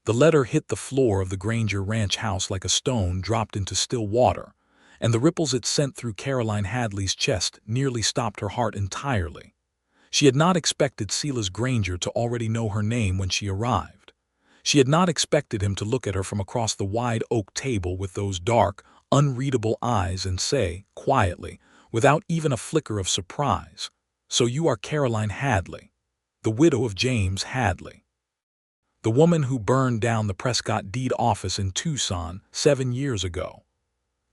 The letter hit the floor of the Granger ranch house like a stone dropped into still water, and the ripples it sent through Caroline Hadley's chest nearly stopped her heart entirely. She had not expected Silas Granger to already know her name when she arrived. She had not expected him to look at her from across the wide oak table with those dark, unreadable eyes and say, quietly, without even a flicker of surprise, "So you are Caroline Hadley, the widow of James Hadley, the woman who burned down the Prescott deed office in Tucson 7 years ago."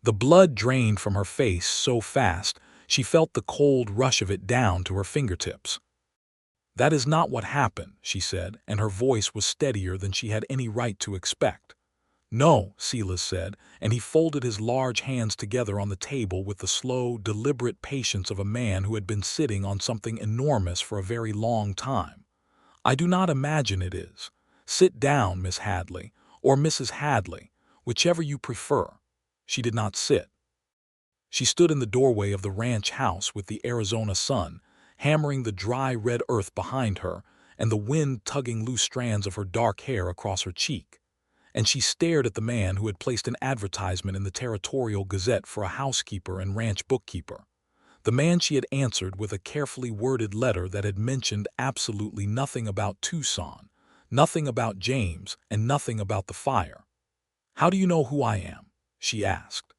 The blood drained from her face so fast she felt the cold rush of it down to her fingertips. "That is not what happened," she said, and her voice was steadier than she had any right to expect. "No," Silas said, and he folded his large hands together on the table with the slow, deliberate patience of a man who had been sitting on something enormous for a very long time. "I do not imagine it is. Sit down, Miss Hadley, or Mrs. Hadley, whichever you prefer." She did not sit. She stood in the doorway of the ranch house with the Arizona sun hammering the dry red earth behind her and the wind tugging loose strands of her dark hair across her cheek. And she stared at the man who had placed an advertisement in the Territorial Gazette for a housekeeper and ranch bookkeeper. The man she had answered with a carefully worded letter that had mentioned absolutely nothing about Tucson, nothing about James, and nothing about the fire. "How do you know who I am?" she asked.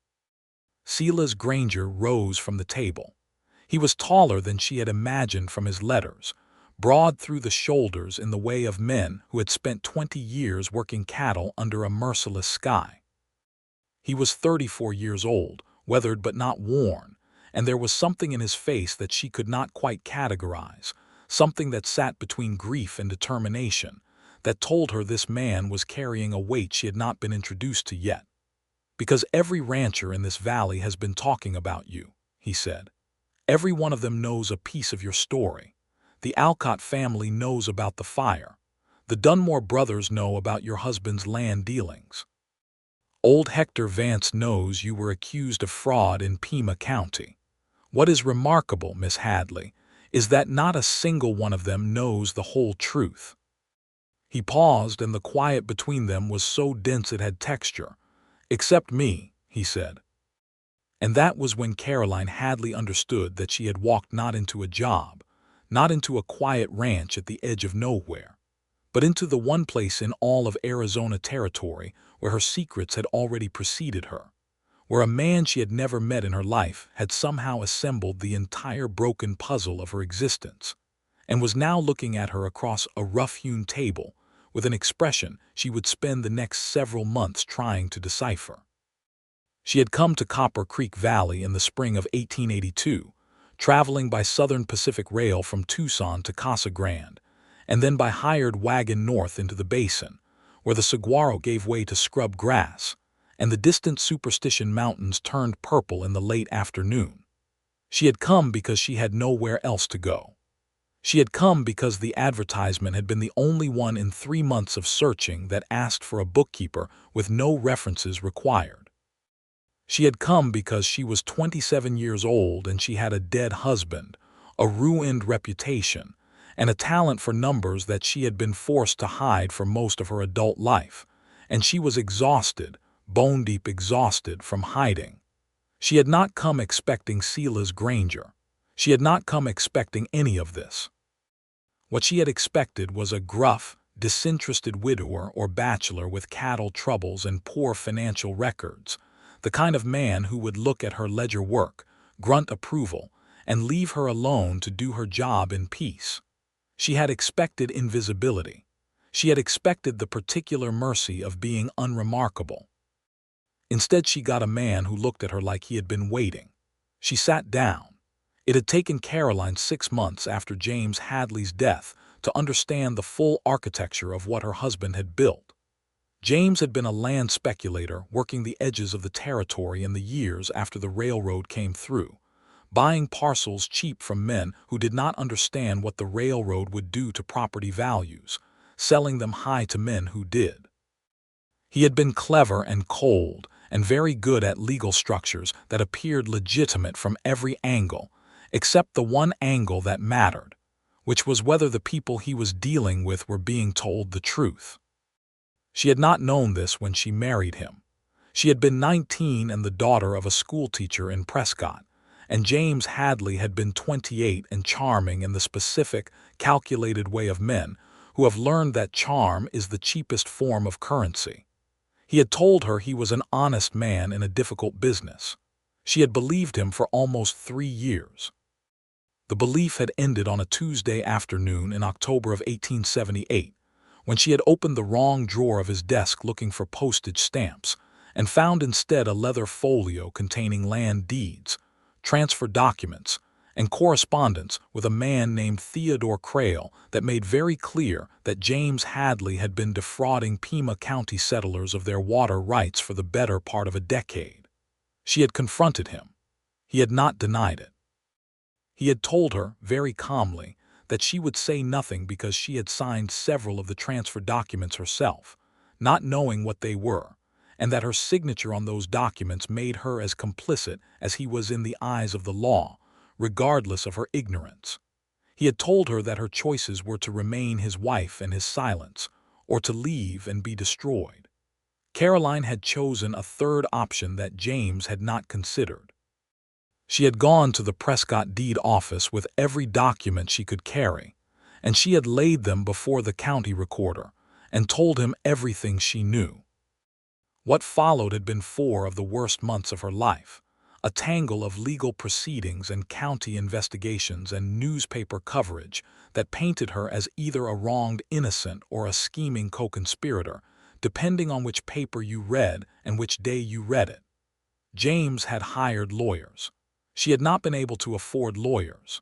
Silas Granger rose from the table. He was taller than she had imagined from his letters, broad through the shoulders in the way of men who had spent 20 years working cattle under a merciless sky. He was 34 years old, weathered but not worn, and there was something in his face that she could not quite categorize, something that sat between grief and determination, that told her this man was carrying a weight she had not been introduced to yet. "Because every rancher in this valley has been talking about you," he said. "Every one of them knows a piece of your story. The Alcott family knows about the fire. The Dunmore brothers know about your husband's land dealings. Old Hector Vance knows you were accused of fraud in Pima County. What is remarkable, Miss Hadley, is that not a single one of them knows the whole truth." He paused, and the quiet between them was so dense it had texture. "Except me," he said. And that was when Caroline Hadley understood that she had walked not into a job, not into a quiet ranch at the edge of nowhere, but into the one place in all of Arizona territory where her secrets had already preceded her, where a man she had never met in her life had somehow assembled the entire broken puzzle of her existence, and was now looking at her across a rough-hewn table with an expression she would spend the next several months trying to decipher. She had come to Copper Creek Valley in the spring of 1882, traveling by Southern Pacific Rail from Tucson to Casa Grande, and then by hired wagon north into the basin, where the saguaro gave way to scrub grass, and the distant Superstition Mountains turned purple in the late afternoon. She had come because she had nowhere else to go. She had come because the advertisement had been the only one in 3 months of searching that asked for a bookkeeper with no references required. She had come because she was 27 years old and she had a dead husband, a ruined reputation, and a talent for numbers that she had been forced to hide for most of her adult life, and she was exhausted, bone-deep exhausted from hiding. She had not come expecting Silas Granger. She had not come expecting any of this. What she had expected was a gruff, disinterested widower or bachelor with cattle troubles and poor financial records, the kind of man who would look at her ledger work, grunt approval, and leave her alone to do her job in peace. She had expected invisibility. She had expected the particular mercy of being unremarkable. Instead, she got a man who looked at her like he had been waiting. She sat down. It had taken Caroline 6 months after James Hadley's death to understand the full architecture of what her husband had built. James had been a land speculator working the edges of the territory in the years after the railroad came through, buying parcels cheap from men who did not understand what the railroad would do to property values, selling them high to men who did. He had been clever and cold and very good at legal structures that appeared legitimate from every angle, except the one angle that mattered, which was whether the people he was dealing with were being told the truth. She had not known this when she married him. She had been 19 and the daughter of a schoolteacher in Prescott, and James Hadley had been 28 and charming in the specific, calculated way of men who have learned that charm is the cheapest form of currency. He had told her he was an honest man in a difficult business. She had believed him for almost 3 years. The belief had ended on a Tuesday afternoon in October of 1878, when she had opened the wrong drawer of his desk looking for postage stamps, and found instead a leather folio containing land deeds, transfer documents, and correspondence with a man named Theodore Crail that made very clear that James Hadley had been defrauding Pima County settlers of their water rights for the better part of a decade. She had confronted him. He had not denied it. He had told her, very calmly, that she would say nothing because she had signed several of the transfer documents herself, not knowing what they were, and that her signature on those documents made her as complicit as he was in the eyes of the law, regardless of her ignorance. He had told her that her choices were to remain his wife and his silence, or to leave and be destroyed. Caroline had chosen a third option that James had not considered. She had gone to the Prescott deed office with every document she could carry, and she had laid them before the county recorder and told him everything she knew. What followed had been 4 of the worst months of her life, a tangle of legal proceedings and county investigations and newspaper coverage that painted her as either a wronged innocent or a scheming co-conspirator, depending on which paper you read and which day you read it. James had hired lawyers. She had not been able to afford lawyers.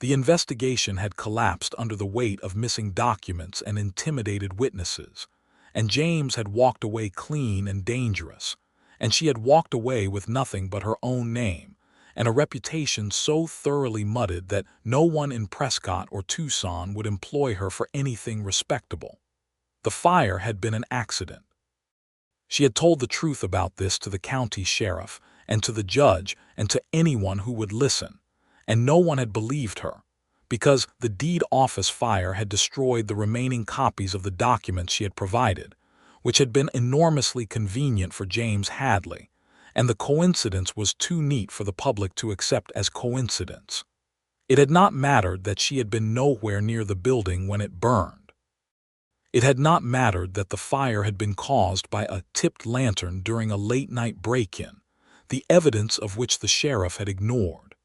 The investigation had collapsed under the weight of missing documents and intimidated witnesses, and James had walked away clean and dangerous, and she had walked away with nothing but her own name and a reputation so thoroughly mudded that no one in Prescott or Tucson would employ her for anything respectable. The fire had been an accident. She had told the truth about this to the county sheriff and to the judge and to anyone who would listen, and no one had believed her, because the deed office fire had destroyed the remaining copies of the documents she had provided, which had been enormously convenient for James Hadley, and the coincidence was too neat for the public to accept as coincidence. It had not mattered that she had been nowhere near the building when it burned. It had not mattered that the fire had been caused by a tipped lantern during a late-night break-in, the evidence of which the sheriff had ignored.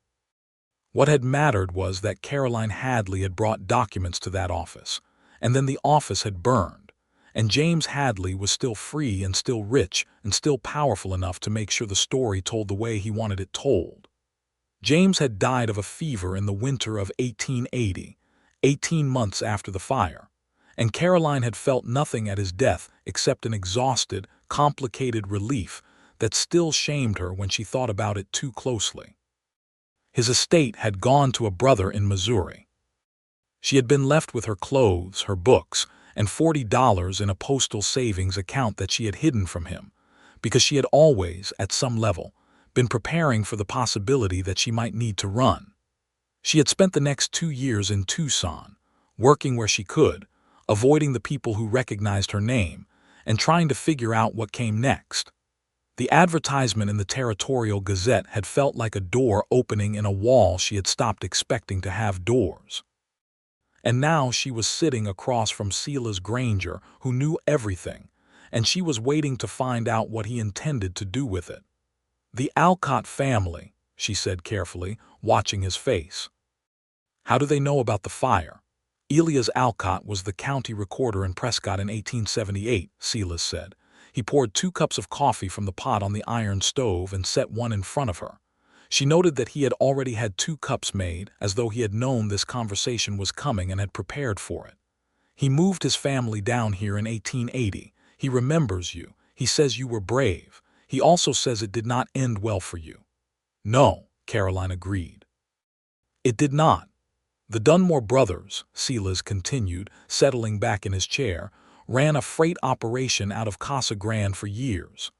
What had mattered was that Caroline Hadley had brought documents to that office, and then the office had burned, and James Hadley was still free and still rich and still powerful enough to make sure the story told the way he wanted it told. James had died of a fever in the winter of 1880, 18 months after the fire, and Caroline had felt nothing at his death except an exhausted, complicated relief that still shamed her when she thought about it too closely. His estate had gone to a brother in Missouri. She had been left with her clothes, her books, and $40 in a postal savings account that she had hidden from him, because she had always, at some level, been preparing for the possibility that she might need to run. She had spent the next 2 years in Tucson, working where she could, avoiding the people who recognized her name, and trying to figure out what came next. The advertisement in the Territorial Gazette had felt like a door opening in a wall she had stopped expecting to have doors. And now she was sitting across from Silas Granger, who knew everything, and she was waiting to find out what he intended to do with it. "The Alcott family," she said carefully, watching his face. "How do they know about the fire?" "Elias Alcott was the county recorder in Prescott in 1878, Silas said. He poured 2 cups of coffee from the pot on the iron stove and set one in front of her. She noted that he had already had 2 cups made, as though he had known this conversation was coming and had prepared for it. "He moved his family down here in 1880. He remembers you. He says you were brave. He also says it did not end well for you." "No," Caroline agreed. "It did not. The Dunmore brothers," Silas continued, settling back in his chair, "ran a freight operation out of Casa Grande for years.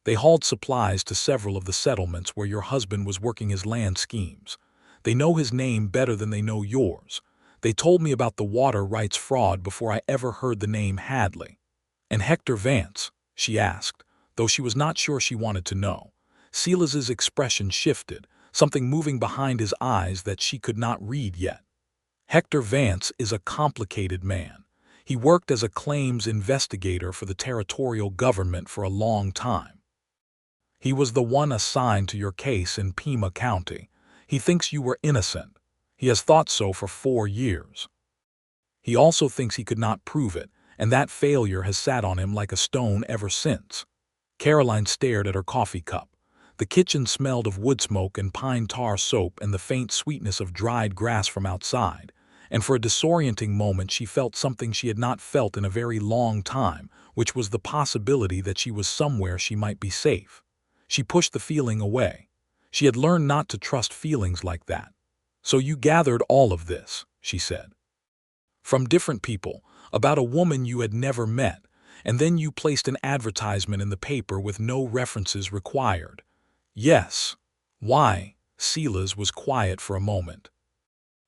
They hauled supplies to several of the settlements where your husband was working his land schemes. They know his name better than they know yours. They told me about the water rights fraud before I ever heard the name Hadley. "And Hector Vance?" she asked, though she was not sure she wanted to know. Silas's expression shifted, something moving behind his eyes that she could not read yet. "Hector Vance is a complicated man. He worked as a claims investigator for the territorial government for a long time. He was the one assigned to your case in Pima County. He thinks you were innocent. He has thought so for 4 years. He also thinks he could not prove it, and that failure has sat on him like a stone ever since." Caroline stared at her coffee cup. The kitchen smelled of wood smoke and pine tar soap and the faint sweetness of dried grass from outside, and for a disorienting moment she felt something she had not felt in a very long time, which was the possibility that she was somewhere she might be safe. She pushed the feeling away. She had learned not to trust feelings like that. "So you gathered all of this," she said. "From different people, about a woman you had never met, and then you placed an advertisement in the paper with no references required." "Yes." "Why?" Silas was quiet for a moment.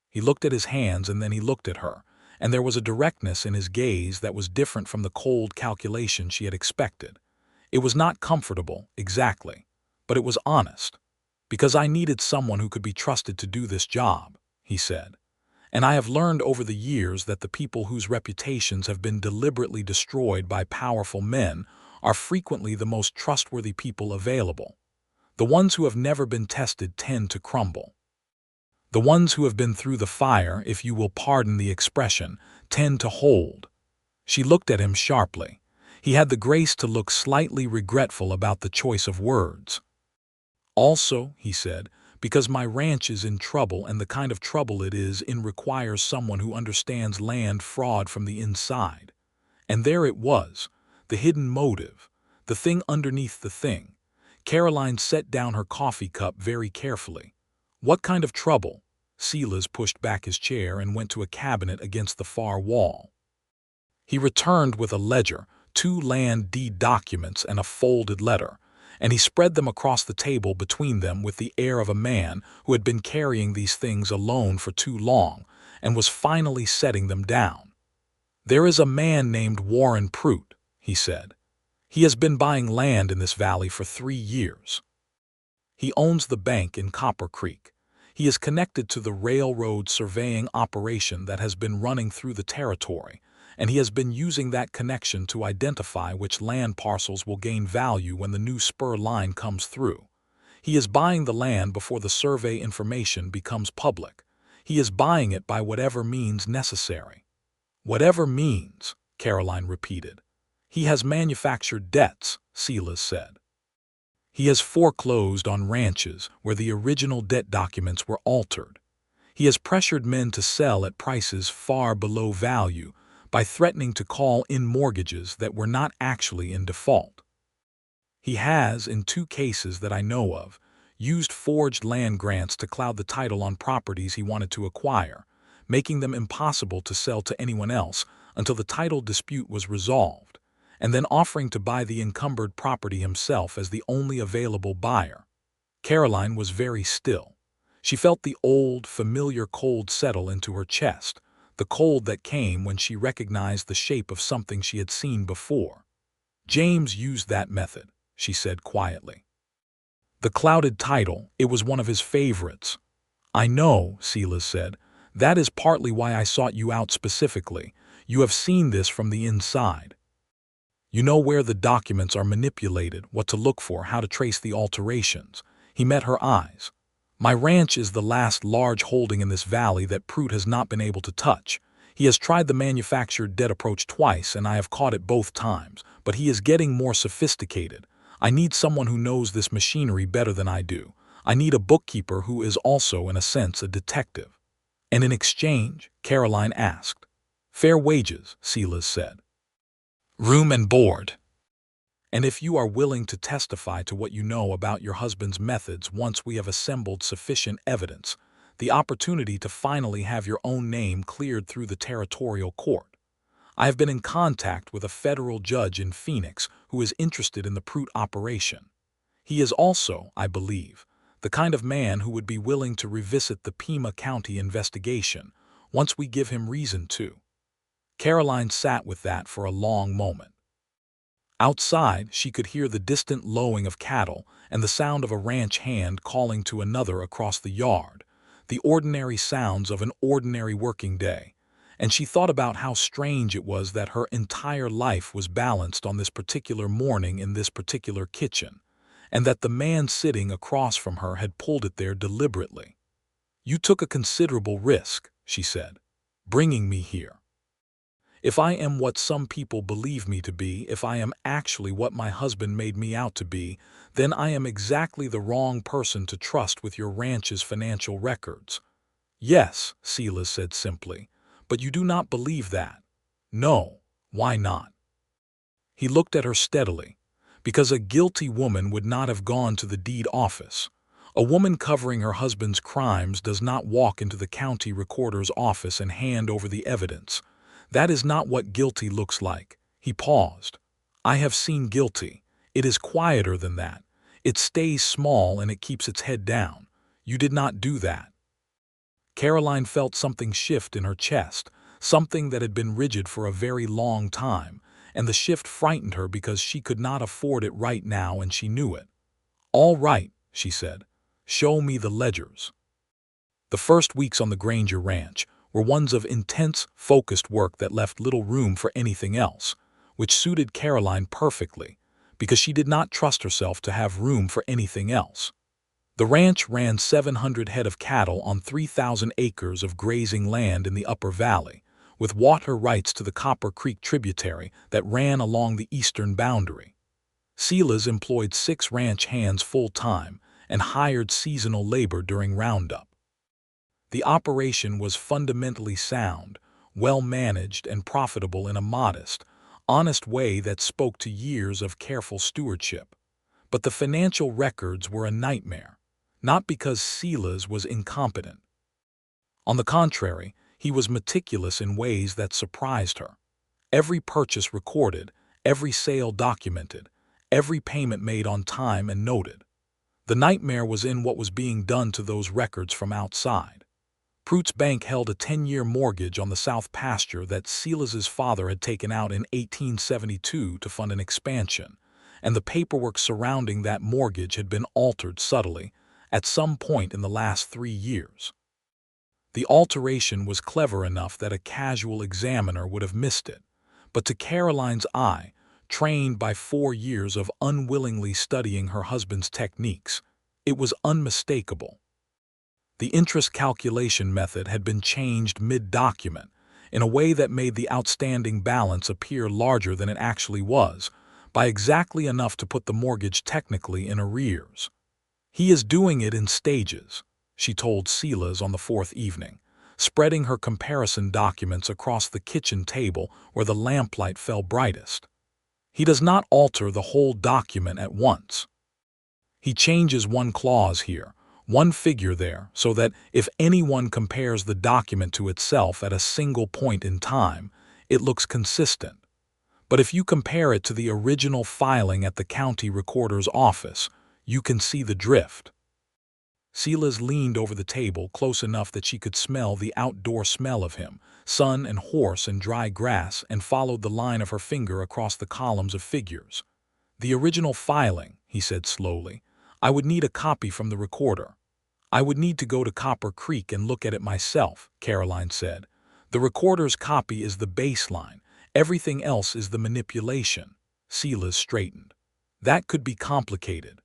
He looked at his hands and then he looked at her, and there was a directness in his gaze that was different from the cold calculation she had expected. It was not comfortable, exactly, but it was honest. "Because I needed someone who could be trusted to do this job," he said. "And I have learned over the years that the people whose reputations have been deliberately destroyed by powerful men are frequently the most trustworthy people available. The ones who have never been tested tend to crumble. The ones who have been through the fire, if you will pardon the expression, tend to hold." She looked at him sharply. He had the grace to look slightly regretful about the choice of words. "Also," he said, "because my ranch is in trouble, and the kind of trouble it is in requires someone who understands land fraud from the inside." And there it was, the hidden motive, the thing underneath the thing. Caroline set down her coffee cup very carefully. "What kind of trouble?" Silas pushed back his chair and went to a cabinet against the far wall. He returned with a ledger, 2 land deed documents, and a folded letter, and he spread them across the table between them with the air of a man who had been carrying these things alone for too long and was finally setting them down. "There is a man named Warren Pruitt," he said. "He has been buying land in this valley for 3 years. He owns the bank in Copper Creek. He is connected to the railroad surveying operation that has been running through the territory, and he has been using that connection to identify which land parcels will gain value when the new spur line comes through. He is buying the land before the survey information becomes public. He is buying it by whatever means necessary." "Whatever means," Caroline repeated. "He has manufactured debts," Silas said. "He has foreclosed on ranches where the original debt documents were altered. He has pressured men to sell at prices far below value by threatening to call in mortgages that were not actually in default. He has, in 2 cases that I know of, used forged land grants to cloud the title on properties he wanted to acquire, making them impossible to sell to anyone else until the title dispute was resolved, and then offering to buy the encumbered property himself as the only available buyer." Caroline was very still. She felt the old, familiar cold settle into her chest, the cold that came when she recognized the shape of something she had seen before. "James used that method," she said quietly. "The clouded title, it was one of his favorites." "I know," Silas said. "That is partly why I sought you out specifically. You have seen this from the inside. You know where the documents are manipulated, what to look for, how to trace the alterations." He met her eyes. "My ranch is the last large holding in this valley that Pruitt has not been able to touch. He has tried the manufactured debt approach twice, and I have caught it both times, but he is getting more sophisticated. I need someone who knows this machinery better than I do. I need a bookkeeper who is also, in a sense, a detective." "And in exchange?" Caroline asked. "Fair wages," Silas said. "Room and board. And if you are willing to testify to what you know about your husband's methods once we have assembled sufficient evidence, the opportunity to finally have your own name cleared through the territorial court. I have been in contact with a federal judge in Phoenix who is interested in the Pruitt operation. He is also, I believe, the kind of man who would be willing to revisit the Pima County investigation once we give him reason to." Caroline sat with that for a long moment. Outside, she could hear the distant lowing of cattle and the sound of a ranch hand calling to another across the yard, the ordinary sounds of an ordinary working day. And she thought about how strange it was that her entire life was balanced on this particular morning in this particular kitchen, and that the man sitting across from her had pulled it there deliberately. "You took a considerable risk," she said, "bringing me here. If I am what some people believe me to be, if I am actually what my husband made me out to be, then I am exactly the wrong person to trust with your ranch's financial records." "Yes," Silas said simply, "but you do not believe that." "No. Why not?" He looked at her steadily. "Because a guilty woman would not have gone to the deed office. A woman covering her husband's crimes does not walk into the county recorder's office and hand over the evidence. That is not what guilty looks like." He paused. "I have seen guilty. It is quieter than that. It stays small and it keeps its head down. You did not do that." Caroline felt something shift in her chest, something that had been rigid for a very long time, and the shift frightened her because she could not afford it right now and she knew it. "All right," she said. "Show me the ledgers." The first weeks on the Granger ranch were ones of intense, focused work that left little room for anything else, which suited Caroline perfectly, because she did not trust herself to have room for anything else. The ranch ran 700 head of cattle on 3,000 acres of grazing land in the upper valley, with water rights to the Copper Creek tributary that ran along the eastern boundary. Silas employed 6 ranch hands full-time and hired seasonal labor during roundup. The operation was fundamentally sound, well-managed and profitable in a modest, honest way that spoke to years of careful stewardship. But the financial records were a nightmare, not because Silas was incompetent. On the contrary, he was meticulous in ways that surprised her. Every purchase recorded, every sale documented, every payment made on time and noted. The nightmare was in what was being done to those records from outside. Pruitt's Bank held a 10-year mortgage on the south pasture that Silas's father had taken out in 1872 to fund an expansion, and the paperwork surrounding that mortgage had been altered subtly at some point in the last 3 years. The alteration was clever enough that a casual examiner would have missed it, but to Caroline's eye, trained by 4 years of unwillingly studying her husband's techniques, it was unmistakable. The interest calculation method had been changed mid-document in a way that made the outstanding balance appear larger than it actually was, by exactly enough to put the mortgage technically in arrears. "He is doing it in stages," she told Silas on the 4th evening, spreading her comparison documents across the kitchen table where the lamplight fell brightest. "He does not alter the whole document at once. He changes one clause here, one figure there, so that if anyone compares the document to itself at a single point in time, it looks consistent. But if you compare it to the original filing at the county recorder's office, you can see the drift." Silas leaned over the table close enough that she could smell the outdoor smell of him, sun and horse and dry grass, and followed the line of her finger across the columns of figures. "The original filing," he said slowly. "I would need a copy from the recorder." "I would need to go to Copper Creek and look at it myself," Caroline said. "The recorder's copy is the baseline. Everything else is the manipulation." Silas straightened. "That could be complicated.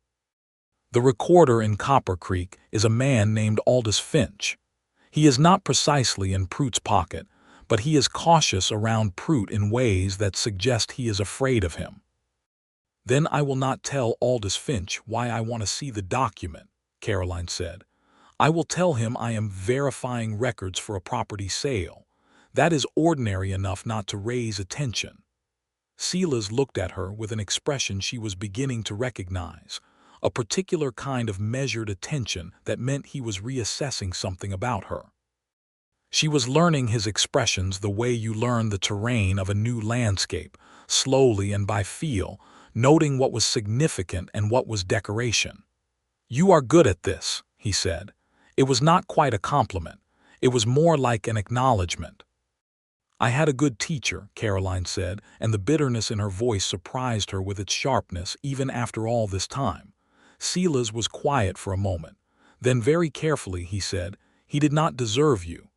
The recorder in Copper Creek is a man named Aldous Finch. He is not precisely in Pruitt's pocket, but he is cautious around Pruitt in ways that suggest he is afraid of him." "Then I will not tell Aldous Finch why I want to see the document," Caroline said. "I will tell him I am verifying records for a property sale. That is ordinary enough not to raise attention." Silas looked at her with an expression she was beginning to recognize, a particular kind of measured attention that meant he was reassessing something about her. She was learning his expressions the way you learn the terrain of a new landscape, slowly and by feel, noting what was significant and what was decoration. "You are good at this," he said. It was not quite a compliment. It was more like an acknowledgement. "I had a good teacher," Caroline said, and the bitterness in her voice surprised her with its sharpness even after all this time. Silas was quiet for a moment. Then very carefully he said, "He did not deserve you."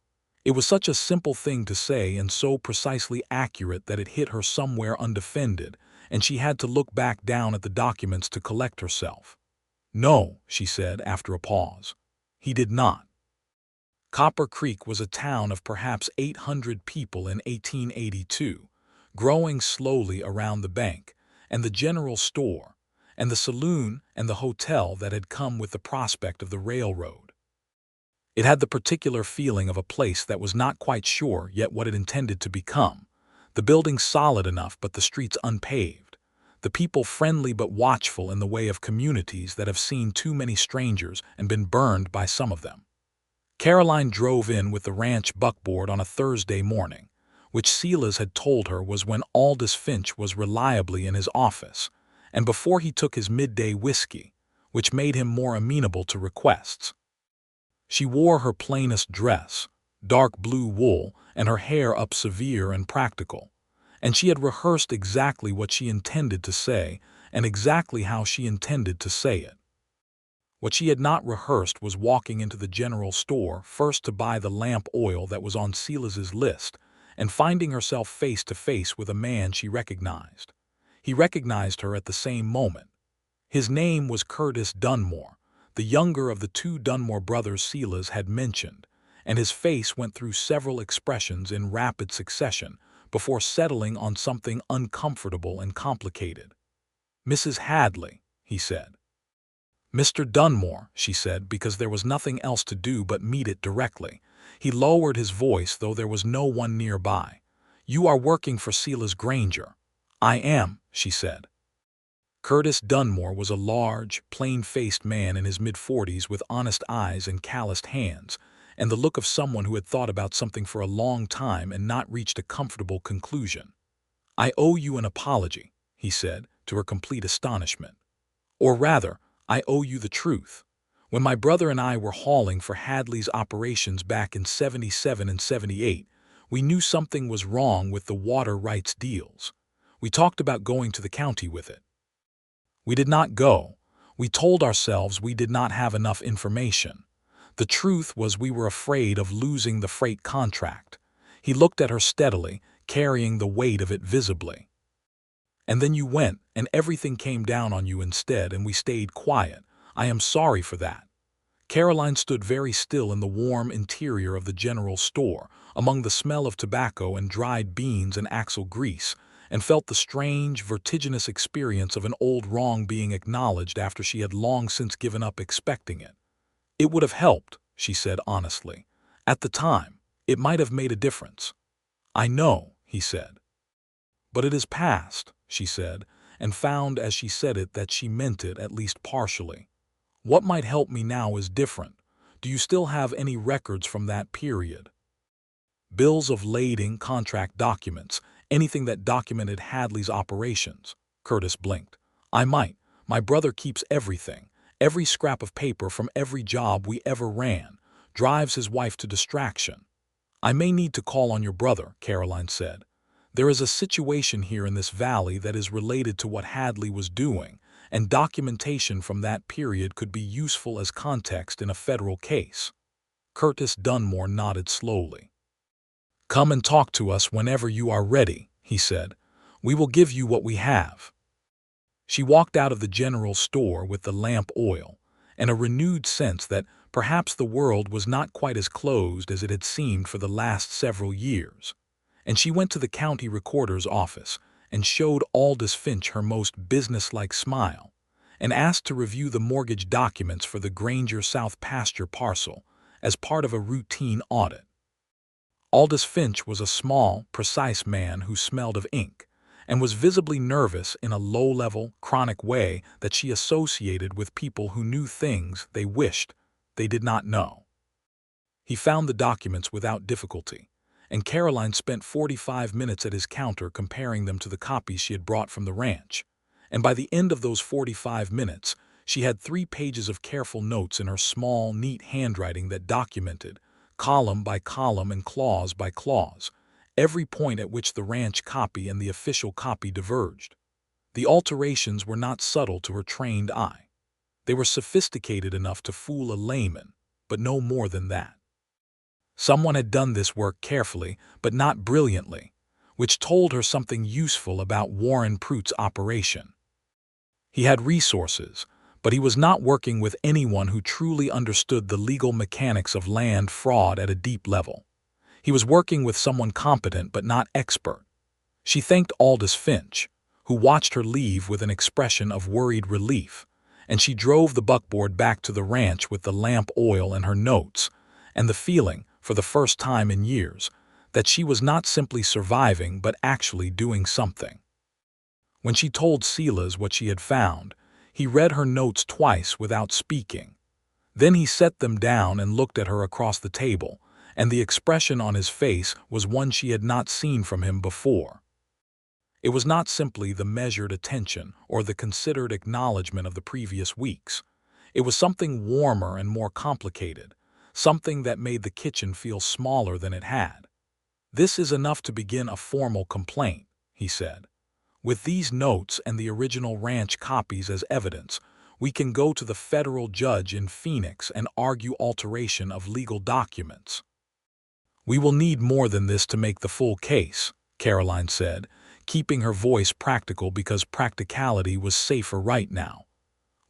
It was such a simple thing to say and so precisely accurate that it hit her somewhere undefended, and she had to look back down at the documents to collect herself. "No," she said after a pause. "He did not." Copper Creek was a town of perhaps 800 people in 1882, growing slowly around the bank, and the general store, and the saloon and the hotel that had come with the prospect of the railroad. It had the particular feeling of a place that was not quite sure yet what it intended to become, the buildings solid enough but the streets unpaved, the people friendly but watchful in the way of communities that have seen too many strangers and been burned by some of them. Caroline drove in with the ranch buckboard on a Thursday morning, which Silas had told her was when Aldous Finch was reliably in his office, and before he took his midday whiskey, which made him more amenable to requests. She wore her plainest dress, dark blue wool, and her hair up severe and practical, and she had rehearsed exactly what she intended to say and exactly how she intended to say it. What she had not rehearsed was walking into the general store first to buy the lamp oil that was on Silas's list and finding herself face to face with a man she recognized. He recognized her at the same moment. His name was Curtis Dunmore, the younger of the two Dunmore brothers Silas had mentioned, and his face went through several expressions in rapid succession before settling on something uncomfortable and complicated. "Mrs. Hadley," he said. "Mr. Dunmore," she said, because there was nothing else to do but meet it directly. He lowered his voice, though there was no one nearby. "You are working for Silas Granger." "I am," she said. Curtis Dunmore was a large, plain-faced man in his mid-40s with honest eyes and calloused hands, and the look of someone who had thought about something for a long time and not reached a comfortable conclusion. "I owe you an apology," he said, to her complete astonishment. "Or rather, I owe you the truth. When my brother and I were hauling for Hadley's operations back in '77 and '78, we knew something was wrong with the water rights deals. We talked about going to the county with it. We did not go. We told ourselves we did not have enough information. The truth was we were afraid of losing the freight contract." He looked at her steadily, carrying the weight of it visibly. "And then you went, and everything came down on you instead, and we stayed quiet. I am sorry for that." Caroline stood very still in the warm interior of the general store, among the smell of tobacco and dried beans and axle grease, and felt the strange, vertiginous experience of an old wrong being acknowledged after she had long since given up expecting it. "It would have helped," she said honestly. "At the time, it might have made a difference." "I know," he said. "But it is past," she said, and found as she said it that she meant it at least partially. "What might help me now is different. Do you still have any records from that period? Bills of lading, contract documents, anything that documented Hadley's operations?" Curtis blinked. "I might. My brother keeps everything, every scrap of paper from every job we ever ran, drives his wife to distraction." "I may need to call on your brother," Caroline said. "There is a situation here in this valley that is related to what Hadley was doing, and documentation from that period could be useful as context in a federal case." Curtis Dunmore nodded slowly. "Come and talk to us whenever you are ready," he said. "We will give you what we have." She walked out of the general store with the lamp oil, and a renewed sense that perhaps the world was not quite as closed as it had seemed for the last several years. And she went to the county recorder's office and showed Aldous Finch her most businesslike smile, and asked to review the mortgage documents for the Granger South pasture parcel as part of a routine audit. Aldous Finch was a small, precise man who smelled of ink, and was visibly nervous in a low-level, chronic way that she associated with people who knew things they wished they did not know. He found the documents without difficulty, and Caroline spent 45 minutes at his counter comparing them to the copies she had brought from the ranch, and by the end of those 45 minutes, she had 3 pages of careful notes in her small, neat handwriting that documented, column by column and clause by clause, every point at which the ranch copy and the official copy diverged. The alterations were not subtle to her trained eye. They were sophisticated enough to fool a layman, but no more than that. Someone had done this work carefully, but not brilliantly, which told her something useful about Warren Pruitt's operation. He had resources, but he was not working with anyone who truly understood the legal mechanics of land fraud at a deep level. He was working with someone competent but not expert. She thanked Aldous Finch, who watched her leave with an expression of worried relief, and she drove the buckboard back to the ranch with the lamp oil and her notes, and the feeling, for the first time in years, that she was not simply surviving but actually doing something. When she told Silas what she had found, he read her notes twice without speaking. Then he set them down and looked at her across the table, and the expression on his face was one she had not seen from him before. It was not simply the measured attention or the considered acknowledgement of the previous weeks. It was something warmer and more complicated, something that made the kitchen feel smaller than it had. "This is enough to begin a formal complaint," he said. "With these notes and the original ranch copies as evidence, we can go to the federal judge in Phoenix and argue alteration of legal documents." "We will need more than this to make the full case," Caroline said, keeping her voice practical because practicality was safer right now.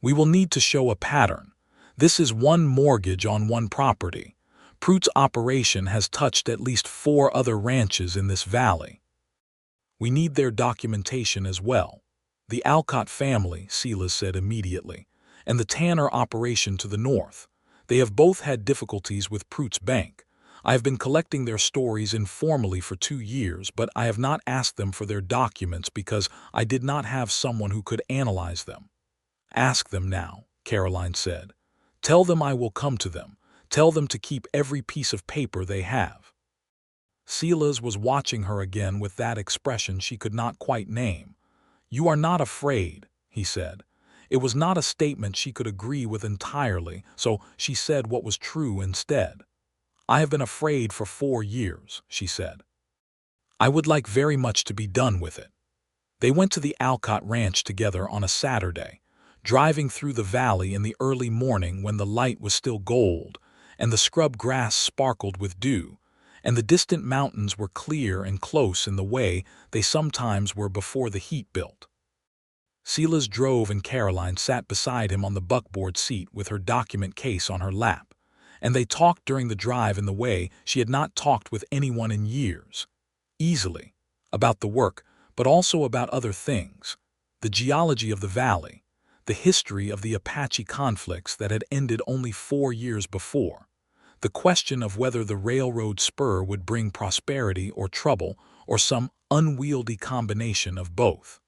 "We will need to show a pattern. This is one mortgage on one property. Pruitt's operation has touched at least 4 other ranches in this valley. We need their documentation as well. The Alcott family," Silas said immediately, "and the Tanner operation to the north. They have both had difficulties with Pruitt's bank. I have been collecting their stories informally for 2 years, but I have not asked them for their documents because I did not have someone who could analyze them." "Ask them now," Caroline said. "Tell them I will come to them. Tell them to keep every piece of paper they have." Silas was watching her again with that expression she could not quite name. "You are not afraid," he said. It was not a statement she could agree with entirely, so she said what was true instead. "I have been afraid for 4 years," she said. "I would like very much to be done with it." They went to the Alcott Ranch together on a Saturday, driving through the valley in the early morning when the light was still gold, and the scrub grass sparkled with dew, and the distant mountains were clear and close in the way they sometimes were before the heat built. Silas drove and Caroline sat beside him on the buckboard seat with her document case on her lap, and they talked during the drive in the way she had not talked with anyone in years. Easily, about the work, but also about other things: the geology of the valley, the history of the Apache conflicts that had ended only 4 years before, the question of whether the railroad spur would bring prosperity or trouble, or some unwieldy combination of both.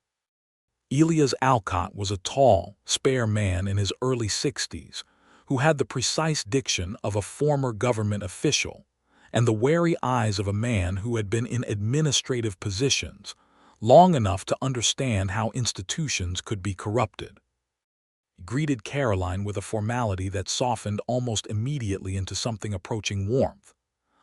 Elias Alcott was a tall, spare man in his early 60s, who had the precise diction of a former government official and the wary eyes of a man who had been in administrative positions long enough to understand how institutions could be corrupted. He greeted Caroline with a formality that softened almost immediately into something approaching warmth.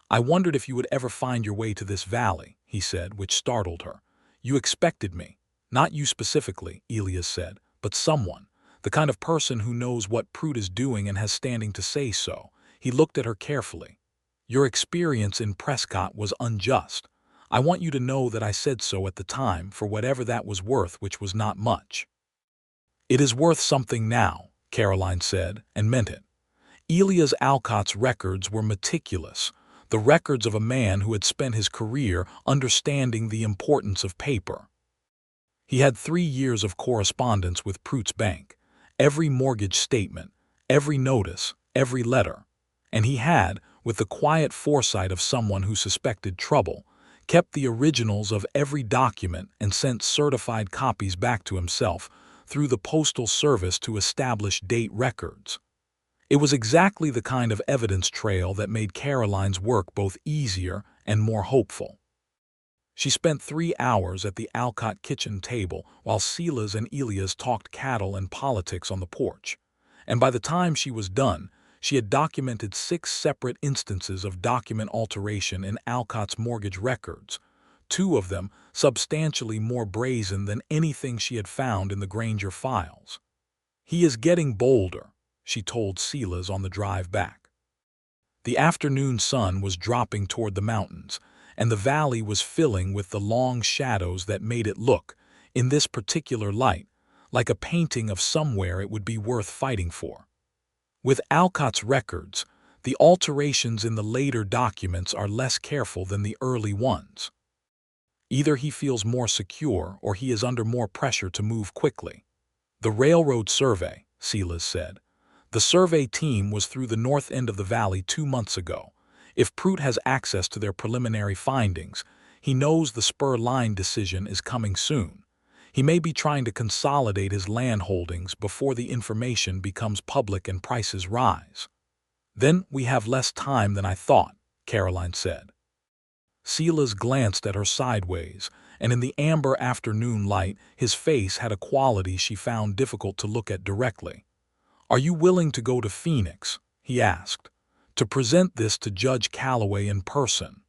"I wondered if you would ever find your way to this valley," he said, which startled her. "You expected me." "Not you specifically," Elias said, "but someone. The kind of person who knows what Pruitt is doing and has standing to say so." He looked at her carefully. "Your experience in Prescott was unjust. I want you to know that I said so at the time, for whatever that was worth, which was not much." "It is worth something now," Caroline said, and meant it. Elias Alcott's records were meticulous, the records of a man who had spent his career understanding the importance of paper. He had 3 years of correspondence with Pruitt's bank, every mortgage statement, every notice, every letter, and he had, with the quiet foresight of someone who suspected trouble, kept the originals of every document and sent certified copies back to himself through the Postal Service to establish date records. It was exactly the kind of evidence trail that made Caroline's work both easier and more hopeful. She spent 3 hours at the Alcott kitchen table while Silas and Elias talked cattle and politics on the porch, and by the time she was done, She had documented 6 separate instances of document alteration in Alcott's mortgage records, 2 of them substantially more brazen than anything she had found in the Granger files. "He is getting bolder," she told Silas on the drive back. The afternoon sun was dropping toward the mountains, and the valley was filling with the long shadows that made it look, in this particular light, like a painting of somewhere it would be worth fighting for. With Alcott's records, the alterations in the later documents are less careful than the early ones. Either he feels more secure or he is under more pressure to move quickly. "The railroad survey," Silas said. "The survey team was through the north end of the valley 2 months ago. If Prout has access to their preliminary findings, he knows the spur line decision is coming soon. He may be trying to consolidate his land holdings before the information becomes public and prices rise." "Then we have less time than I thought," Caroline said. Silas glanced at her sideways, and in the amber afternoon light his face had a quality she found difficult to look at directly. "Are you willing to go to Phoenix?" he asked, "to present this to Judge Calloway in person?"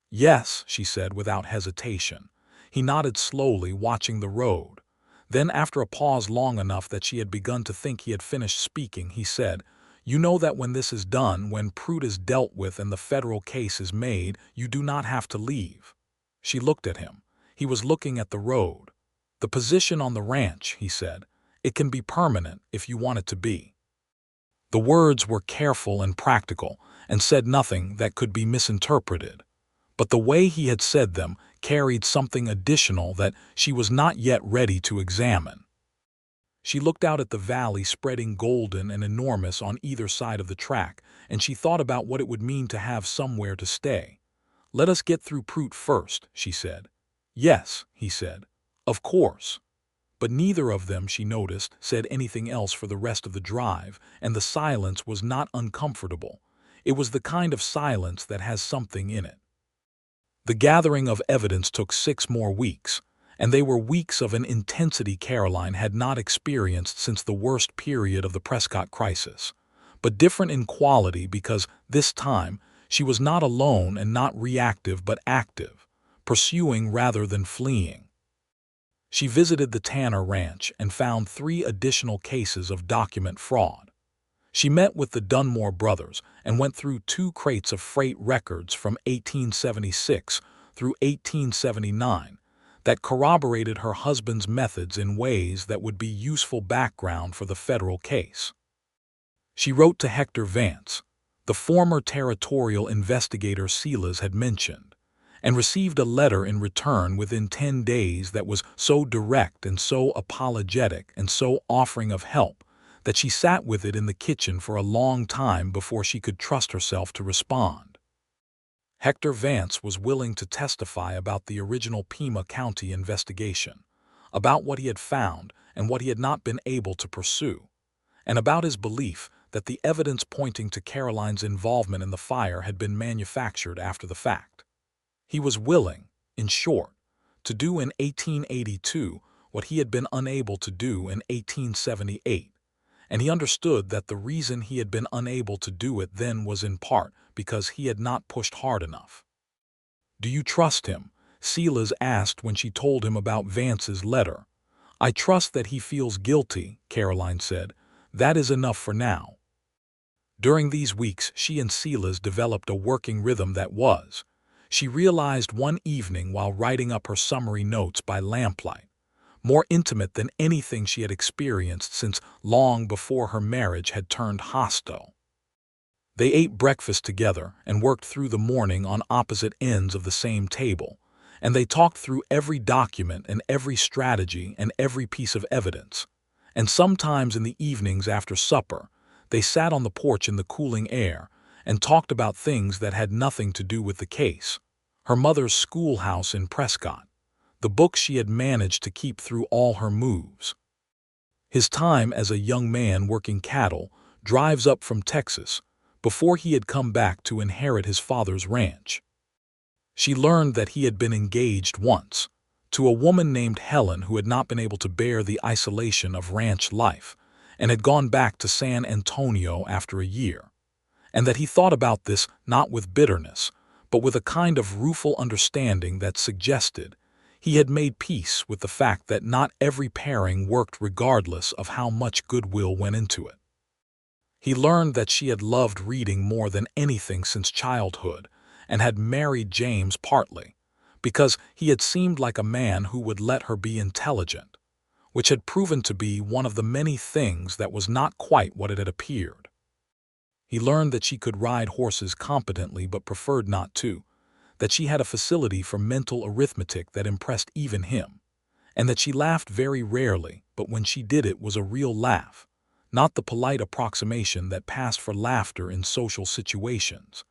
"Yes," she said without hesitation. He nodded slowly, watching the road. Then, after a pause long enough that she had begun to think he had finished speaking, he said, "You know that when this is done, when Prout is dealt with and the federal case is made, you do not have to leave." She looked at him. He was looking at the road. "The position on the ranch," he said. "It can be permanent if you want it to be." The words were careful and practical, and said nothing that could be misinterpreted. But the way he had said them carried something additional that she was not yet ready to examine. She looked out at the valley spreading golden and enormous on either side of the track, and she thought about what it would mean to have somewhere to stay. "Let us get through Prout first," she said. "Yes," he said. "Of course." But neither of them, she noticed, said anything else for the rest of the drive, and the silence was not uncomfortable. It was the kind of silence that has something in it. The gathering of evidence took 6 more weeks, and they were weeks of an intensity Caroline had not experienced since the worst period of the Prescott crisis, but different in quality because, this time, she was not alone and not reactive but active, pursuing rather than fleeing. She visited the Tanner Ranch and found 3 additional cases of document fraud. She met with the Dunmore brothers and went through 2 crates of freight records from 1876 through 1879 that corroborated her husband's methods in ways that would be useful background for the federal case. She wrote to Hector Vance, the former territorial investigator Silas had mentioned, and received a letter in return within 10 days that was so direct and so apologetic and so offering of help that she sat with it in the kitchen for a long time before she could trust herself to respond. Hector Vance was willing to testify about the original Pima County investigation, about what he had found and what he had not been able to pursue, and about his belief that the evidence pointing to Caroline's involvement in the fire had been manufactured after the fact. He was willing, in short, to do in 1882 what he had been unable to do in 1878, and he understood that the reason he had been unable to do it then was in part because he had not pushed hard enough. "Do you trust him?" Silas asked when she told him about Vance's letter. "I trust that he feels guilty," Caroline said. "That is enough for now." During these weeks she and Silas developed a working rhythm that was, she realized one evening while writing up her summary notes by lamplight, more intimate than anything she had experienced since long before her marriage had turned hostile. They ate breakfast together and worked through the morning on opposite ends of the same table, and they talked through every document and every strategy and every piece of evidence. And sometimes in the evenings after supper, they sat on the porch in the cooling air and talked about things that had nothing to do with the case: her mother's schoolhouse in Prescott, the books she had managed to keep through all her moves, his time as a young man working cattle, drives up from Texas, before he had come back to inherit his father's ranch. She learned that he had been engaged once, to a woman named Helen who had not been able to bear the isolation of ranch life, and had gone back to San Antonio after a year, and that he thought about this not with bitterness, but with a kind of rueful understanding that suggested he had made peace with the fact that not every pairing worked regardless of how much goodwill went into it. He learned that she had loved reading more than anything since childhood and had married James partly because he had seemed like a man who would let her be intelligent, which had proven to be one of the many things that was not quite what it had appeared. He learned that she could ride horses competently but preferred not to, that she had a facility for mental arithmetic that impressed even him, and that she laughed very rarely, but when she did it was a real laugh, not the polite approximation that passed for laughter in social situations.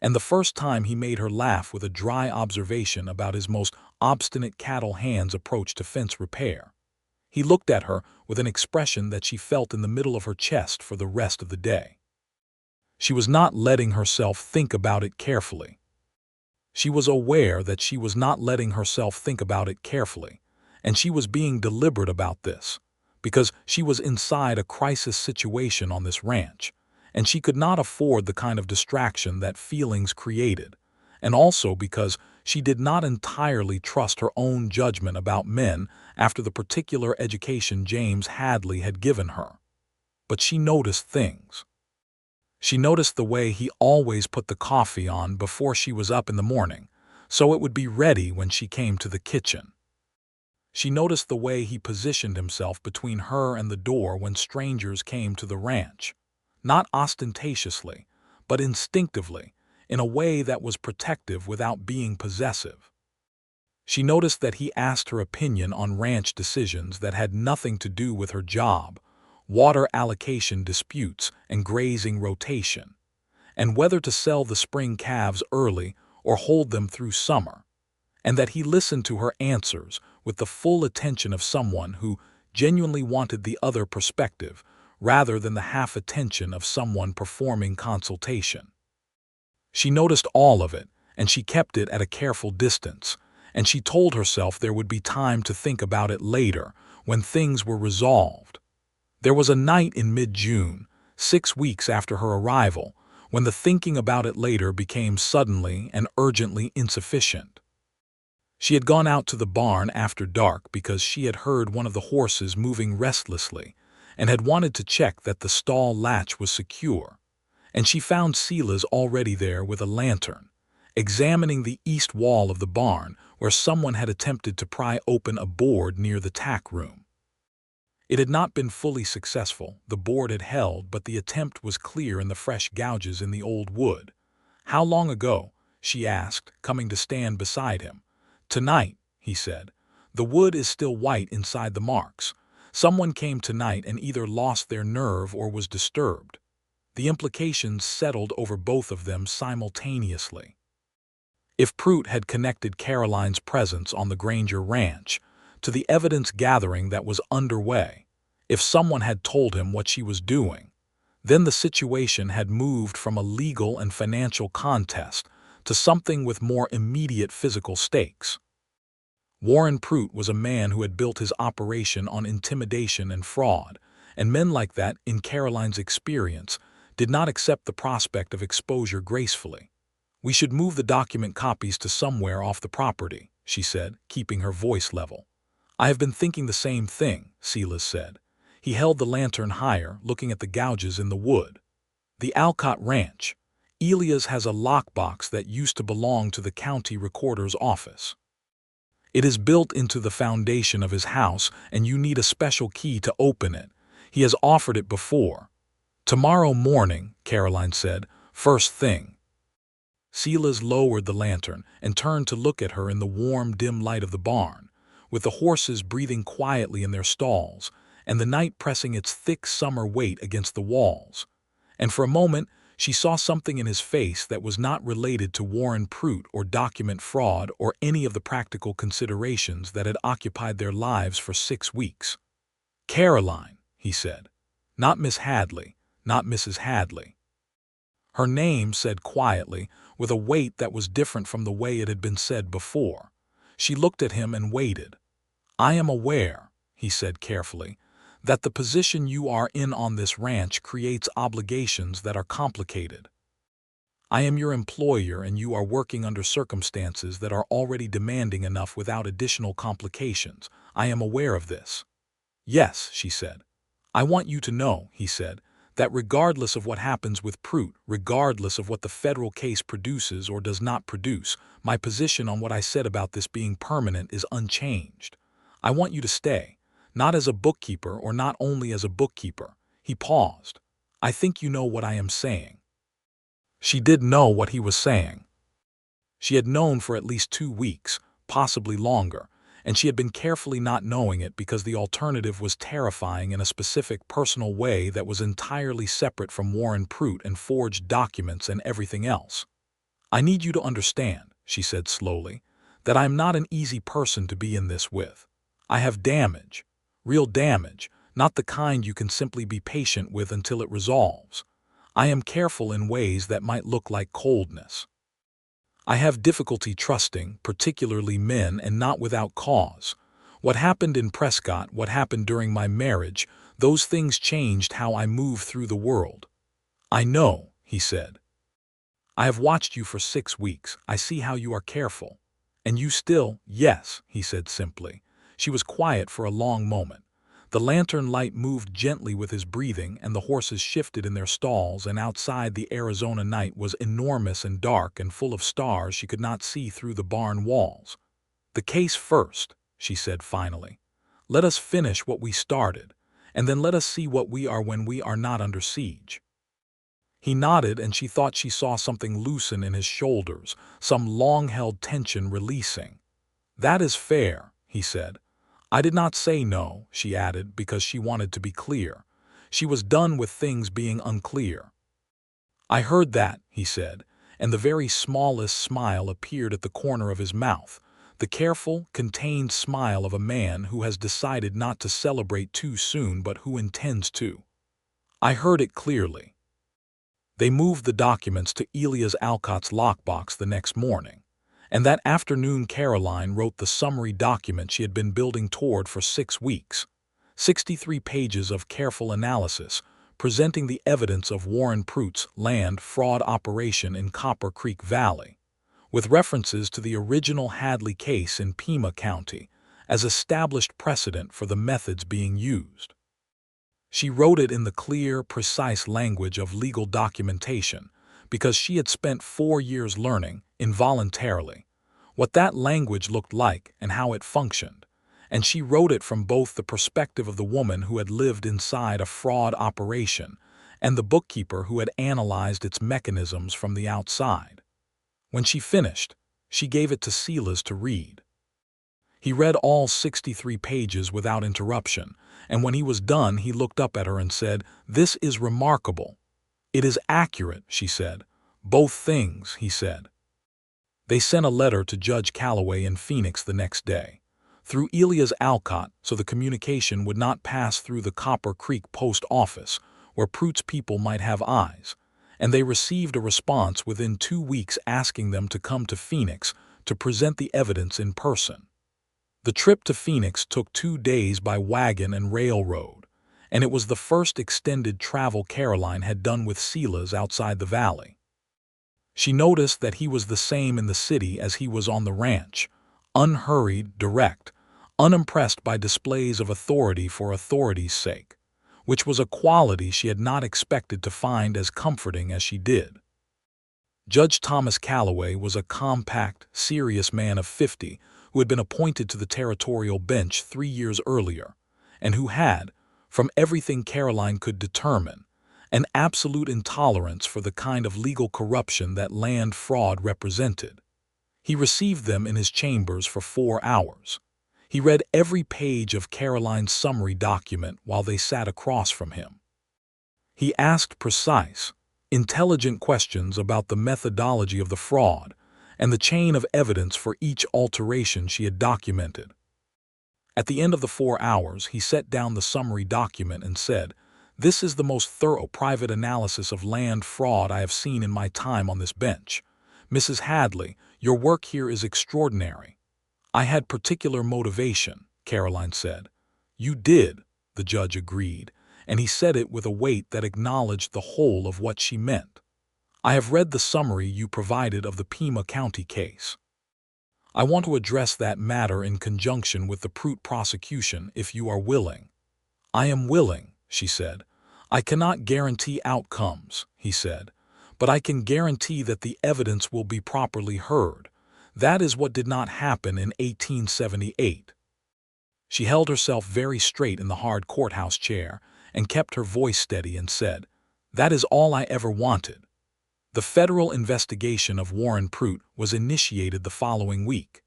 And the first time he made her laugh with a dry observation about his most obstinate cattle hand's approach to fence repair. He looked at her with an expression that she felt in the middle of her chest for the rest of the day. She was not letting herself think about it carefully. She was aware that she was not letting herself think about it carefully, and she was being deliberate about this, because she was inside a crisis situation on this ranch, and she could not afford the kind of distraction that feelings created, and also because she did not entirely trust her own judgment about men after the particular education James Hadley had given her. But she noticed things. She noticed the way he always put the coffee on before she was up in the morning, so it would be ready when she came to the kitchen. She noticed the way he positioned himself between her and the door when strangers came to the ranch, not ostentatiously, but instinctively, in a way that was protective without being possessive. She noticed that he asked her opinion on ranch decisions that had nothing to do with her job, water allocation disputes and grazing rotation, and whether to sell the spring calves early or hold them through summer, and that he listened to her answers with the full attention of someone who genuinely wanted the other perspective rather than the half attention of someone performing consultation. She noticed all of it, and she kept it at a careful distance, and she told herself there would be time to think about it later when things were resolved. There was a night in mid-June, 6 weeks after her arrival, when the thinking about it later became suddenly and urgently insufficient. She had gone out to the barn after dark because she had heard one of the horses moving restlessly and had wanted to check that the stall latch was secure, and she found Silas already there with a lantern, examining the east wall of the barn where someone had attempted to pry open a board near the tack room. It had not been fully successful, the board had held, but the attempt was clear in the fresh gouges in the old wood. "How long ago?" she asked, coming to stand beside him. "Tonight," he said. "The wood is still white inside the marks. Someone came tonight and either lost their nerve or was disturbed." The implications settled over both of them simultaneously. If Prout had connected Caroline's presence on the Granger ranch to the evidence gathering that was underway, if someone had told him what she was doing, then the situation had moved from a legal and financial contest to something with more immediate physical stakes. Warren Prout was a man who had built his operation on intimidation and fraud, and men like that, in Caroline's experience, did not accept the prospect of exposure gracefully. "We should move the document copies to somewhere off the property," she said, keeping her voice level. "I have been thinking the same thing," Silas said. He held the lantern higher, looking at the gouges in the wood. "The Alcott Ranch. Elias has a lockbox that used to belong to the county recorder's office. It is built into the foundation of his house, and you need a special key to open it. He has offered it before." "Tomorrow morning," Caroline said, "first thing." Silas lowered the lantern and turned to look at her in the warm, dim light of the barn, with the horses breathing quietly in their stalls, and the night pressing its thick summer weight against the walls. And for a moment she saw something in his face that was not related to Warren Prout or document fraud or any of the practical considerations that had occupied their lives for 6 weeks. "Caroline," he said. "Not Miss Hadley, not Mrs. Hadley." Her name said quietly, with a weight that was different from the way it had been said before. She looked at him and waited. "I am aware," he said carefully, that the position you are in on this ranch creates obligations that are complicated. I am your employer and you are working under circumstances that are already demanding enough without additional complications. I am aware of this. Yes, she said. I want you to know, he said, that regardless of what happens with Prout, regardless of what the federal case produces or does not produce, my position on what I said about this being permanent is unchanged. I want you to stay, not as a bookkeeper or not only as a bookkeeper. He paused. I think you know what I am saying. She did know what he was saying. She had known for at least 2 weeks, possibly longer, and she had been carefully not knowing it because the alternative was terrifying in a specific personal way that was entirely separate from Warren Prout and forged documents and everything else. I need you to understand, she said slowly, that I am not an easy person to be in this with. I have damage, real damage, not the kind you can simply be patient with until it resolves. I am careful in ways that might look like coldness. I have difficulty trusting, particularly men, and not without cause. What happened in Prescott, what happened during my marriage, those things changed how I move through the world. I know, he said. I have watched you for 6 weeks. I see how you are careful. And you still, yes, he said simply. She was quiet for a long moment. The lantern light moved gently with his breathing, and the horses shifted in their stalls, and outside the Arizona night was enormous and dark and full of stars she could not see through the barn walls. The case first, she said finally. Let us finish what we started, and then let us see what we are when we are not under siege. He nodded, and she thought she saw something loosen in his shoulders, some long-held tension releasing. That is fair, he said. I did not say no, she added, because she wanted to be clear. She was done with things being unclear. I heard that, he said, and the very smallest smile appeared at the corner of his mouth, the careful, contained smile of a man who has decided not to celebrate too soon but who intends to. I heard it clearly. They moved the documents to Elias Alcott's lockbox the next morning. And that afternoon Caroline wrote the summary document she had been building toward for 6 weeks. 63 pages of careful analysis, presenting the evidence of Warren Prout's land fraud operation in Copper Creek Valley, with references to the original Hadley case in Pima County as established precedent for the methods being used. She wrote it in the clear, precise language of legal documentation, because she had spent 4 years learning, involuntarily, what that language looked like and how it functioned, and she wrote it from both the perspective of the woman who had lived inside a fraud operation and the bookkeeper who had analyzed its mechanisms from the outside. When she finished, she gave it to Silas to read. He read all 63 pages without interruption, and when he was done he looked up at her and said, "This is remarkable." "It is accurate," she said. "Both things," he said. They sent a letter to Judge Calloway in Phoenix the next day, through Elias Alcott, so the communication would not pass through the Copper Creek post office, where Prout's people might have eyes, and they received a response within 2 weeks asking them to come to Phoenix to present the evidence in person. The trip to Phoenix took 2 days by wagon and railroad, and it was the first extended travel Caroline had done with Silas outside the valley. She noticed that he was the same in the city as he was on the ranch, unhurried, direct, unimpressed by displays of authority for authority's sake, which was a quality she had not expected to find as comforting as she did. Judge Thomas Calloway was a compact, serious man of 50 who had been appointed to the territorial bench 3 years earlier, and who had, from everything Caroline could determine, an absolute intolerance for the kind of legal corruption that land fraud represented. He received them in his chambers for 4 hours. He read every page of Caroline's summary document while they sat across from him. He asked precise, intelligent questions about the methodology of the fraud and the chain of evidence for each alteration she had documented. At the end of the 4 hours, he set down the summary document and said, "This is the most thorough private analysis of land fraud I have seen in my time on this bench. Mrs. Hadley, your work here is extraordinary." "I had particular motivation," Caroline said. "You did," the judge agreed, and he said it with a weight that acknowledged the whole of what she meant. I have read the summary you provided of the Pima County case. I want to address that matter in conjunction with the Prout prosecution if you are willing. I am willing, she said. I cannot guarantee outcomes, he said, but I can guarantee that the evidence will be properly heard. That is what did not happen in 1878. She held herself very straight in the hard courthouse chair and kept her voice steady and said, "That is all I ever wanted." The federal investigation of Warren Prout was initiated the following week.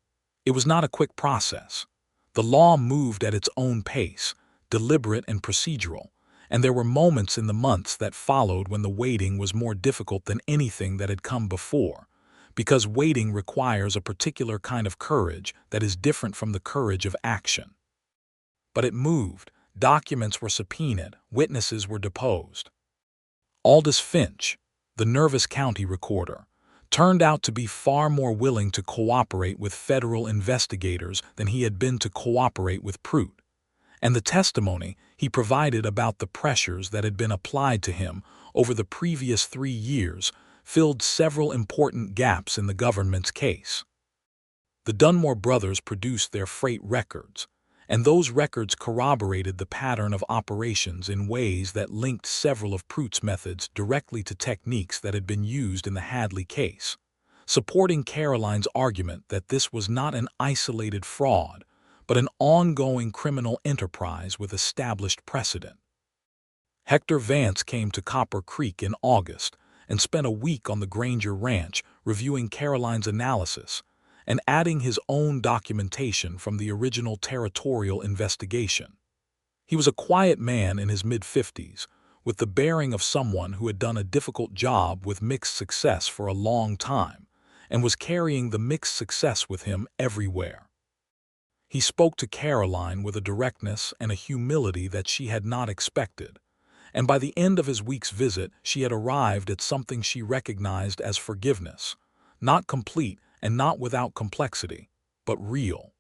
It was not a quick process. The law moved at its own pace, deliberate and procedural, and there were moments in the months that followed when the waiting was more difficult than anything that had come before, because waiting requires a particular kind of courage that is different from the courage of action. But it moved. Documents were subpoenaed, witnesses were deposed. Aldous Finch, the nervous county recorder, turned out to be far more willing to cooperate with federal investigators than he had been to cooperate with Prout, and the testimony he provided about the pressures that had been applied to him over the previous 3 years filled several important gaps in the government's case. The Dunmore brothers produced their freight records, and those records corroborated the pattern of operations in ways that linked several of Prout's methods directly to techniques that had been used in the Hadley case, supporting Caroline's argument that this was not an isolated fraud, but an ongoing criminal enterprise with established precedent. Hector Vance came to Copper Creek in August and spent a week on the Granger ranch reviewing Caroline's analysis and adding his own documentation from the original territorial investigation. He was a quiet man in his mid-50s, with the bearing of someone who had done a difficult job with mixed success for a long time, and was carrying the mixed success with him everywhere. He spoke to Caroline with a directness and a humility that she had not expected, and by the end of his week's visit she had arrived at something she recognized as forgiveness, not complete and not without complexity, but real.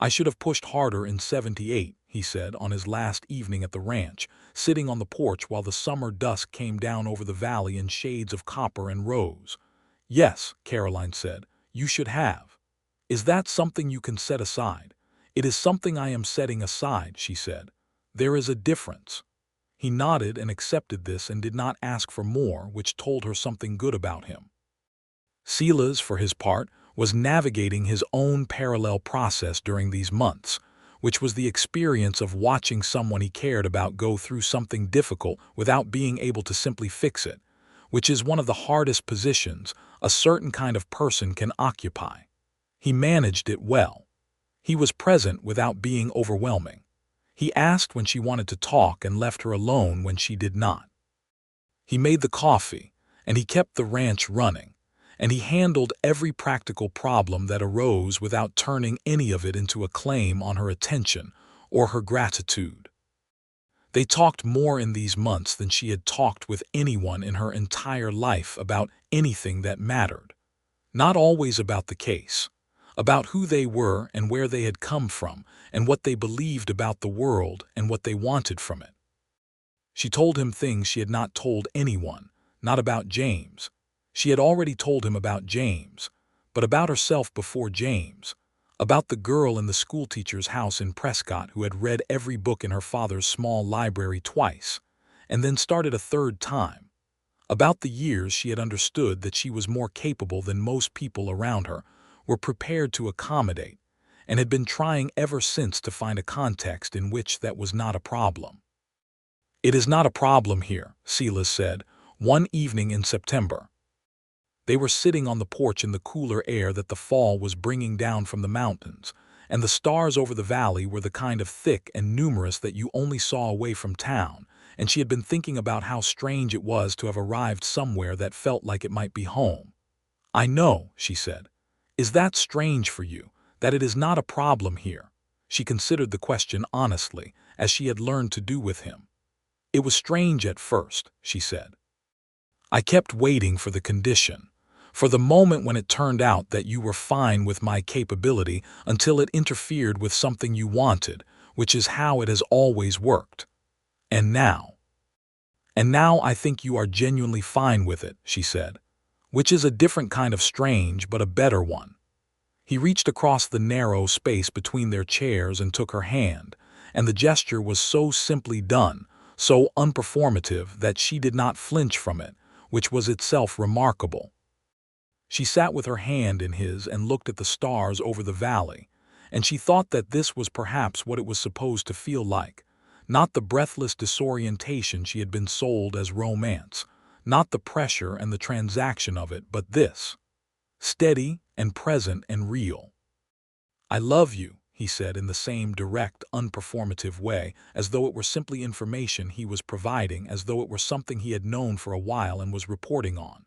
"I should have pushed harder in '78, he said on his last evening at the ranch, sitting on the porch while the summer dusk came down over the valley in shades of copper and rose. "Yes," Caroline said, "you should have. Is that something you can set aside?" "It is something I am setting aside," she said. "There is a difference." He nodded and accepted this and did not ask for more, which told her something good about him. Silas, for his part, was navigating his own parallel process during these months, which was the experience of watching someone he cared about go through something difficult without being able to simply fix it, which is one of the hardest positions a certain kind of person can occupy. He managed it well. He was present without being overwhelming. He asked when she wanted to talk and left her alone when she did not. He made the coffee, and he kept the ranch running, and he handled every practical problem that arose without turning any of it into a claim on her attention or her gratitude. They talked more in these months than she had talked with anyone in her entire life about anything that mattered. Not always about the case, about who they were and where they had come from and what they believed about the world and what they wanted from it. She told him things she had not told anyone, not about James. She had already told him about James, but about herself before James, about the girl in the schoolteacher's house in Prescott who had read every book in her father's small library twice, and then started a third time, about the years she had understood that she was more capable than most people around her were prepared to accommodate, and had been trying ever since to find a context in which that was not a problem. "It is not a problem here," Silas said, one evening in September. They were sitting on the porch in the cooler air that the fall was bringing down from the mountains, and the stars over the valley were the kind of thick and numerous that you only saw away from town, and she had been thinking about how strange it was to have arrived somewhere that felt like it might be home. "I know," she said. "Is that strange for you, that it is not a problem here?" She considered the question honestly, as she had learned to do with him. "It was strange at first," she said. "I kept waiting for the condition, for the moment when it turned out that you were fine with my capability until it interfered with something you wanted, which is how it has always worked. And now? And now I think you are genuinely fine with it, she said, which is a different kind of strange but a better one. He reached across the narrow space between their chairs and took her hand, and the gesture was so simply done, so unperformative that she did not flinch from it, which was itself remarkable. She sat with her hand in his and looked at the stars over the valley, and she thought that this was perhaps what it was supposed to feel like, not the breathless disorientation she had been sold as romance, not the pressure and the transaction of it, but this, steady and present and real. "I love you," he said in the same direct, unperformative way, as though it were simply information he was providing, as though it were something he had known for a while and was reporting on.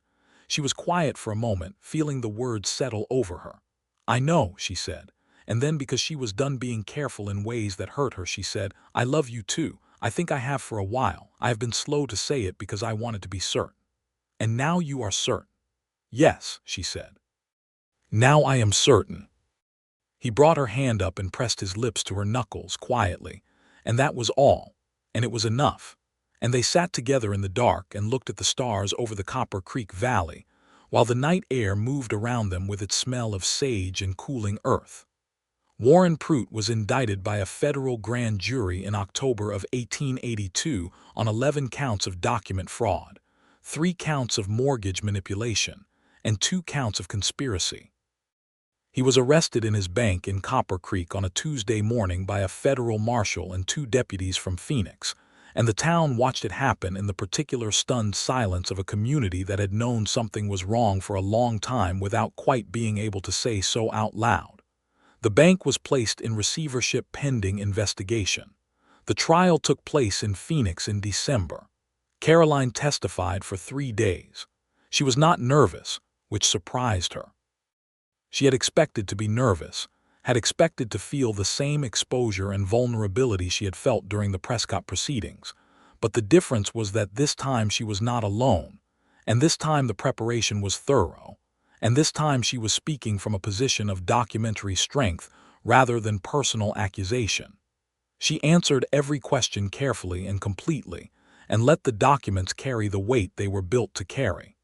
She was quiet for a moment, feeling the words settle over her. "I know," she said, and then because she was done being careful in ways that hurt her, she said, "I love you too. I think I have for a while. I have been slow to say it because I wanted to be certain." "And now you are certain?" "Yes," she said. "Now I am certain." He brought her hand up and pressed his lips to her knuckles quietly, and that was all, and it was enough. And they sat together in the dark and looked at the stars over the Copper Creek Valley, while the night air moved around them with its smell of sage and cooling earth. Warren Pruitt was indicted by a federal grand jury in October of 1882 on 11 counts of document fraud, 3 counts of mortgage manipulation, and 2 counts of conspiracy. He was arrested in his bank in Copper Creek on a Tuesday morning by a federal marshal and 2 deputies from Phoenix, and the town watched it happen in the particular stunned silence of a community that had known something was wrong for a long time without quite being able to say so out loud. The bank was placed in receivership pending investigation. The trial took place in Phoenix in December. Caroline testified for 3 days. She was not nervous, which surprised her. She had expected to be nervous, had expected to feel the same exposure and vulnerability she had felt during the Prescott proceedings, but the difference was that this time she was not alone, and this time the preparation was thorough, and this time she was speaking from a position of documentary strength rather than personal accusation. She answered every question carefully and completely, and let the documents carry the weight they were built to carry.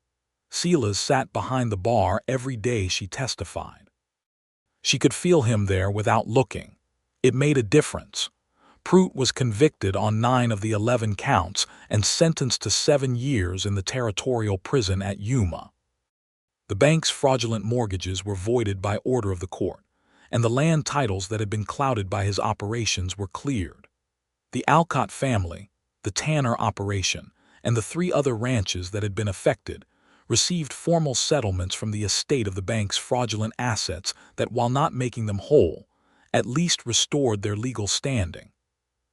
Silas sat behind the bar every day she testified. She could feel him there without looking. It made a difference. Pruitt was convicted on 9 of the 11 counts and sentenced to 7 years in the territorial prison at Yuma. The bank's fraudulent mortgages were voided by order of the court, and the land titles that had been clouded by his operations were cleared. The Alcott family, the Tanner operation, and the 3 other ranches that had been affected received formal settlements from the estate of the bank's fraudulent assets that, while not making them whole, at least restored their legal standing.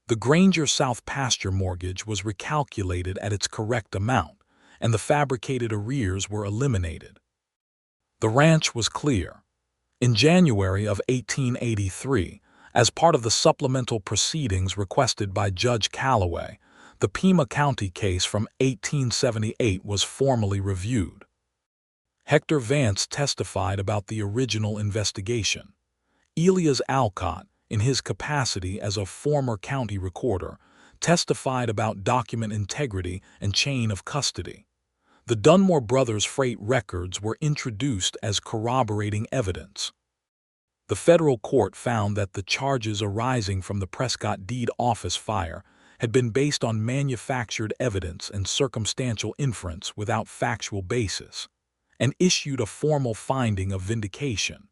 The Granger South pasture mortgage was recalculated at its correct amount, and the fabricated arrears were eliminated. The ranch was clear. In January of 1883, as part of the supplemental proceedings requested by Judge Calloway, the Pima County case from 1878 was formally reviewed. Hector Vance testified about the original investigation. Elias Alcott, in his capacity as a former county recorder, testified about document integrity and chain of custody. The Dunmore brothers' freight records were introduced as corroborating evidence. The federal court found that the charges arising from the Prescott deed office fire had been based on manufactured evidence and circumstantial inference without factual basis, and issued a formal finding of vindication,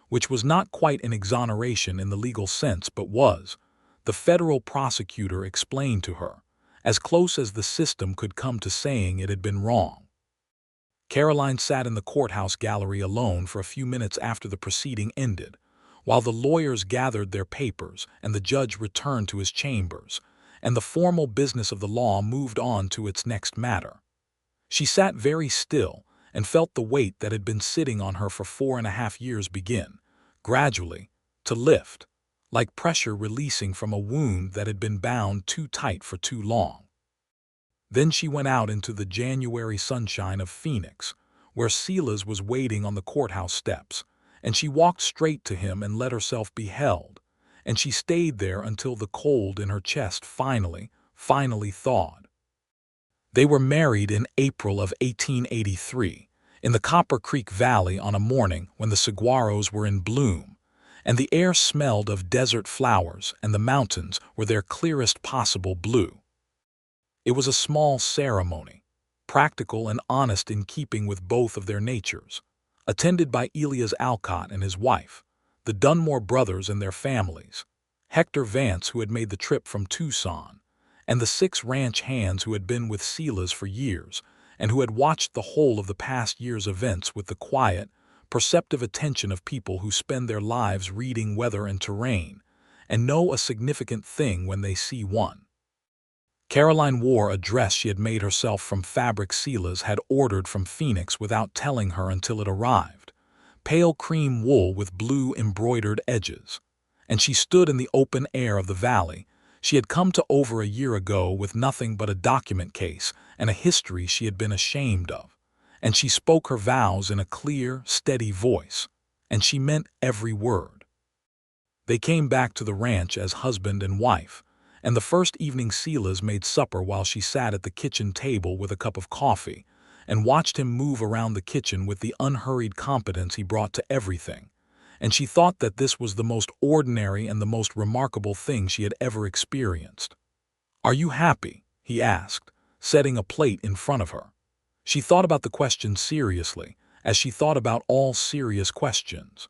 which was not quite an exoneration in the legal sense but was, the federal prosecutor explained to her, as close as the system could come to saying it had been wrong. Caroline sat in the courthouse gallery alone for a few minutes after the proceeding ended, while the lawyers gathered their papers and the judge returned to his chambers, and the formal business of the law moved on to its next matter. She sat very still and felt the weight that had been sitting on her for 4.5 years begin, gradually, to lift, like pressure releasing from a wound that had been bound too tight for too long. Then she went out into the January sunshine of Phoenix, where Silas was waiting on the courthouse steps, and she walked straight to him and let herself be held, and she stayed there until the cold in her chest finally thawed. They were married in April of 1883, in the Copper Creek Valley on a morning when the saguaros were in bloom, and the air smelled of desert flowers and the mountains were their clearest possible blue. It was a small ceremony, practical and honest in keeping with both of their natures, attended by Elias Alcott and his wife, the Dunmore brothers and their families, Hector Vance, who had made the trip from Tucson, and the 6 ranch hands who had been with Silas for years and who had watched the whole of the past year's events with the quiet, perceptive attention of people who spend their lives reading weather and terrain and know a significant thing when they see one. Caroline wore a dress she had made herself from fabric Silas had ordered from Phoenix without telling her until it arrived, pale cream wool with blue embroidered edges, and she stood in the open air of the valley she had come to over a year ago with nothing but a document case and a history she had been ashamed of, and she spoke her vows in a clear, steady voice, and she meant every word. They came back to the ranch as husband and wife, and the first evening Silas made supper while she sat at the kitchen table with a cup of coffee and watched him move around the kitchen with the unhurried competence he brought to everything, and she thought that this was the most ordinary and the most remarkable thing she had ever experienced. "Are you happy?" he asked, setting a plate in front of her. She thought about the question seriously, as she thought about all serious questions.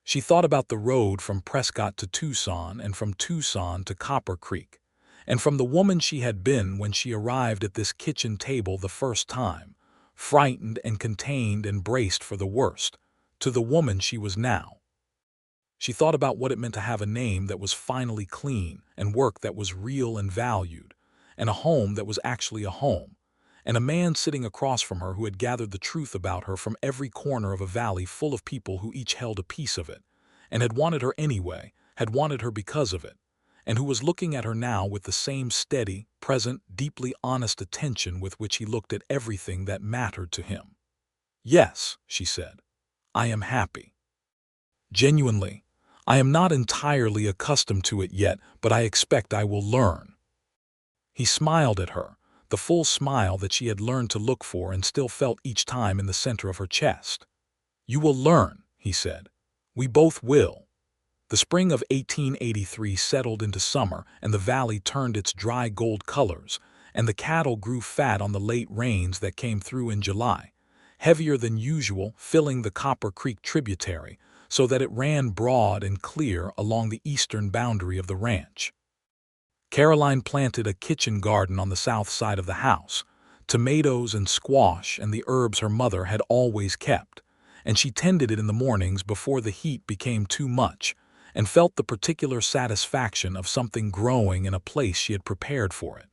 She thought about the road from Prescott to Tucson and from Tucson to Copper Creek, and from the woman she had been when she arrived at this kitchen table the first time, frightened and contained and braced for the worst, to the woman she was now. She thought about what it meant to have a name that was finally clean and work that was real and valued, and a home that was actually a home, and a man sitting across from her who had gathered the truth about her from every corner of a valley full of people who each held a piece of it, and had wanted her anyway, had wanted her because of it, and who was looking at her now with the same steady, present, deeply honest attention with which he looked at everything that mattered to him. "Yes," she said, "I am happy. Genuinely, I am not entirely accustomed to it yet, but I expect I will learn." He smiled at her, the full smile that she had learned to look for and still felt each time in the center of her chest. "You will learn," he said. "We both will." The spring of 1883 settled into summer, and the valley turned its dry gold colors, and the cattle grew fat on the late rains that came through in July, heavier than usual, filling the Copper Creek tributary so that it ran broad and clear along the eastern boundary of the ranch. Caroline planted a kitchen garden on the south side of the house, tomatoes and squash and the herbs her mother had always kept, and she tended it in the mornings before the heat became too much, and felt the particular satisfaction of something growing in a place she had prepared for it.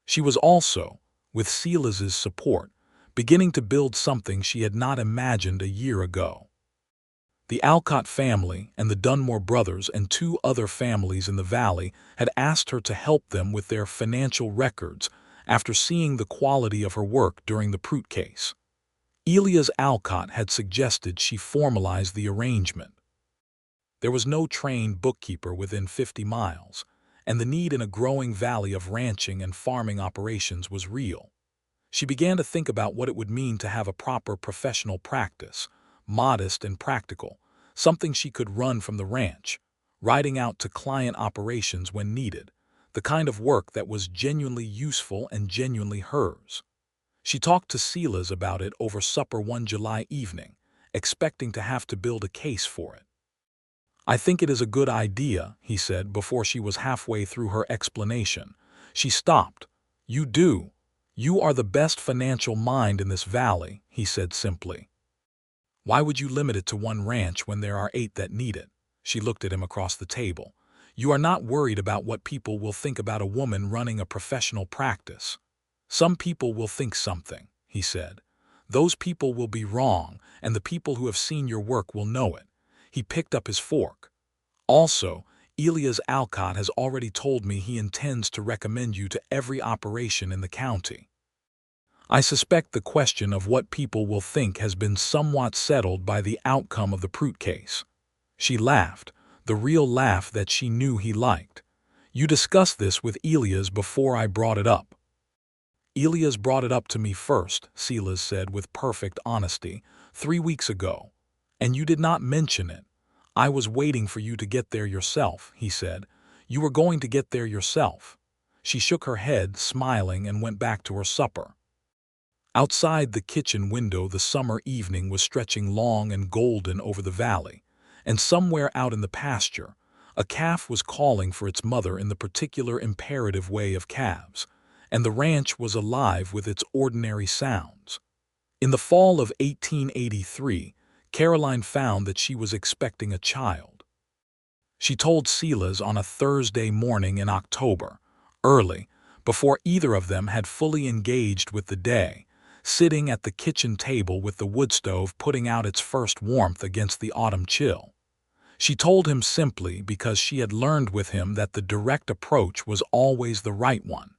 She was also, with Silas's support, beginning to build something she had not imagined a year ago. The Alcott family and the Dunmore brothers and 2 other families in the valley had asked her to help them with their financial records after seeing the quality of her work during the Prout case. Elias Alcott had suggested she formalize the arrangement. There was no trained bookkeeper within 50 miles, and the need in a growing valley of ranching and farming operations was real. She began to think about what it would mean to have a proper professional practice, modest and practical, something she could run from the ranch, riding out to client operations when needed, the kind of work that was genuinely useful and genuinely hers. She talked to Silas about it over supper one July evening, expecting to have to build a case for it. "I think it is a good idea," he said before she was halfway through her explanation. She stopped. "You do. You are the best financial mind in this valley," he said simply. "Why would you limit it to one ranch when there are 8 that need it?" She looked at him across the table. "You are not worried about what people will think about a woman running a professional practice." "Some people will think something," he said. "Those people will be wrong, and the people who have seen your work will know it." He picked up his fork. "Also, Elias Alcott has already told me he intends to recommend you to every operation in the county. I suspect the question of what people will think has been somewhat settled by the outcome of the Prout case." She laughed, the real laugh that she knew he liked. "You discussed this with Elias before I brought it up." "Elias brought it up to me first," Silas said with perfect honesty, "3 weeks ago. And you did not mention it. I was waiting for you to get there yourself," he said. "You were going to get there yourself." She shook her head, smiling, and went back to her supper. Outside the kitchen window, the summer evening was stretching long and golden over the valley, and somewhere out in the pasture, a calf was calling for its mother in the particular imperative way of calves, and the ranch was alive with its ordinary sounds. In the fall of 1883, Caroline found that she was expecting a child. She told Silas on a Thursday morning in October, early, before either of them had fully engaged with the day, sitting at the kitchen table with the wood stove putting out its first warmth against the autumn chill. She told him simply because she had learned with him that the direct approach was always the right one.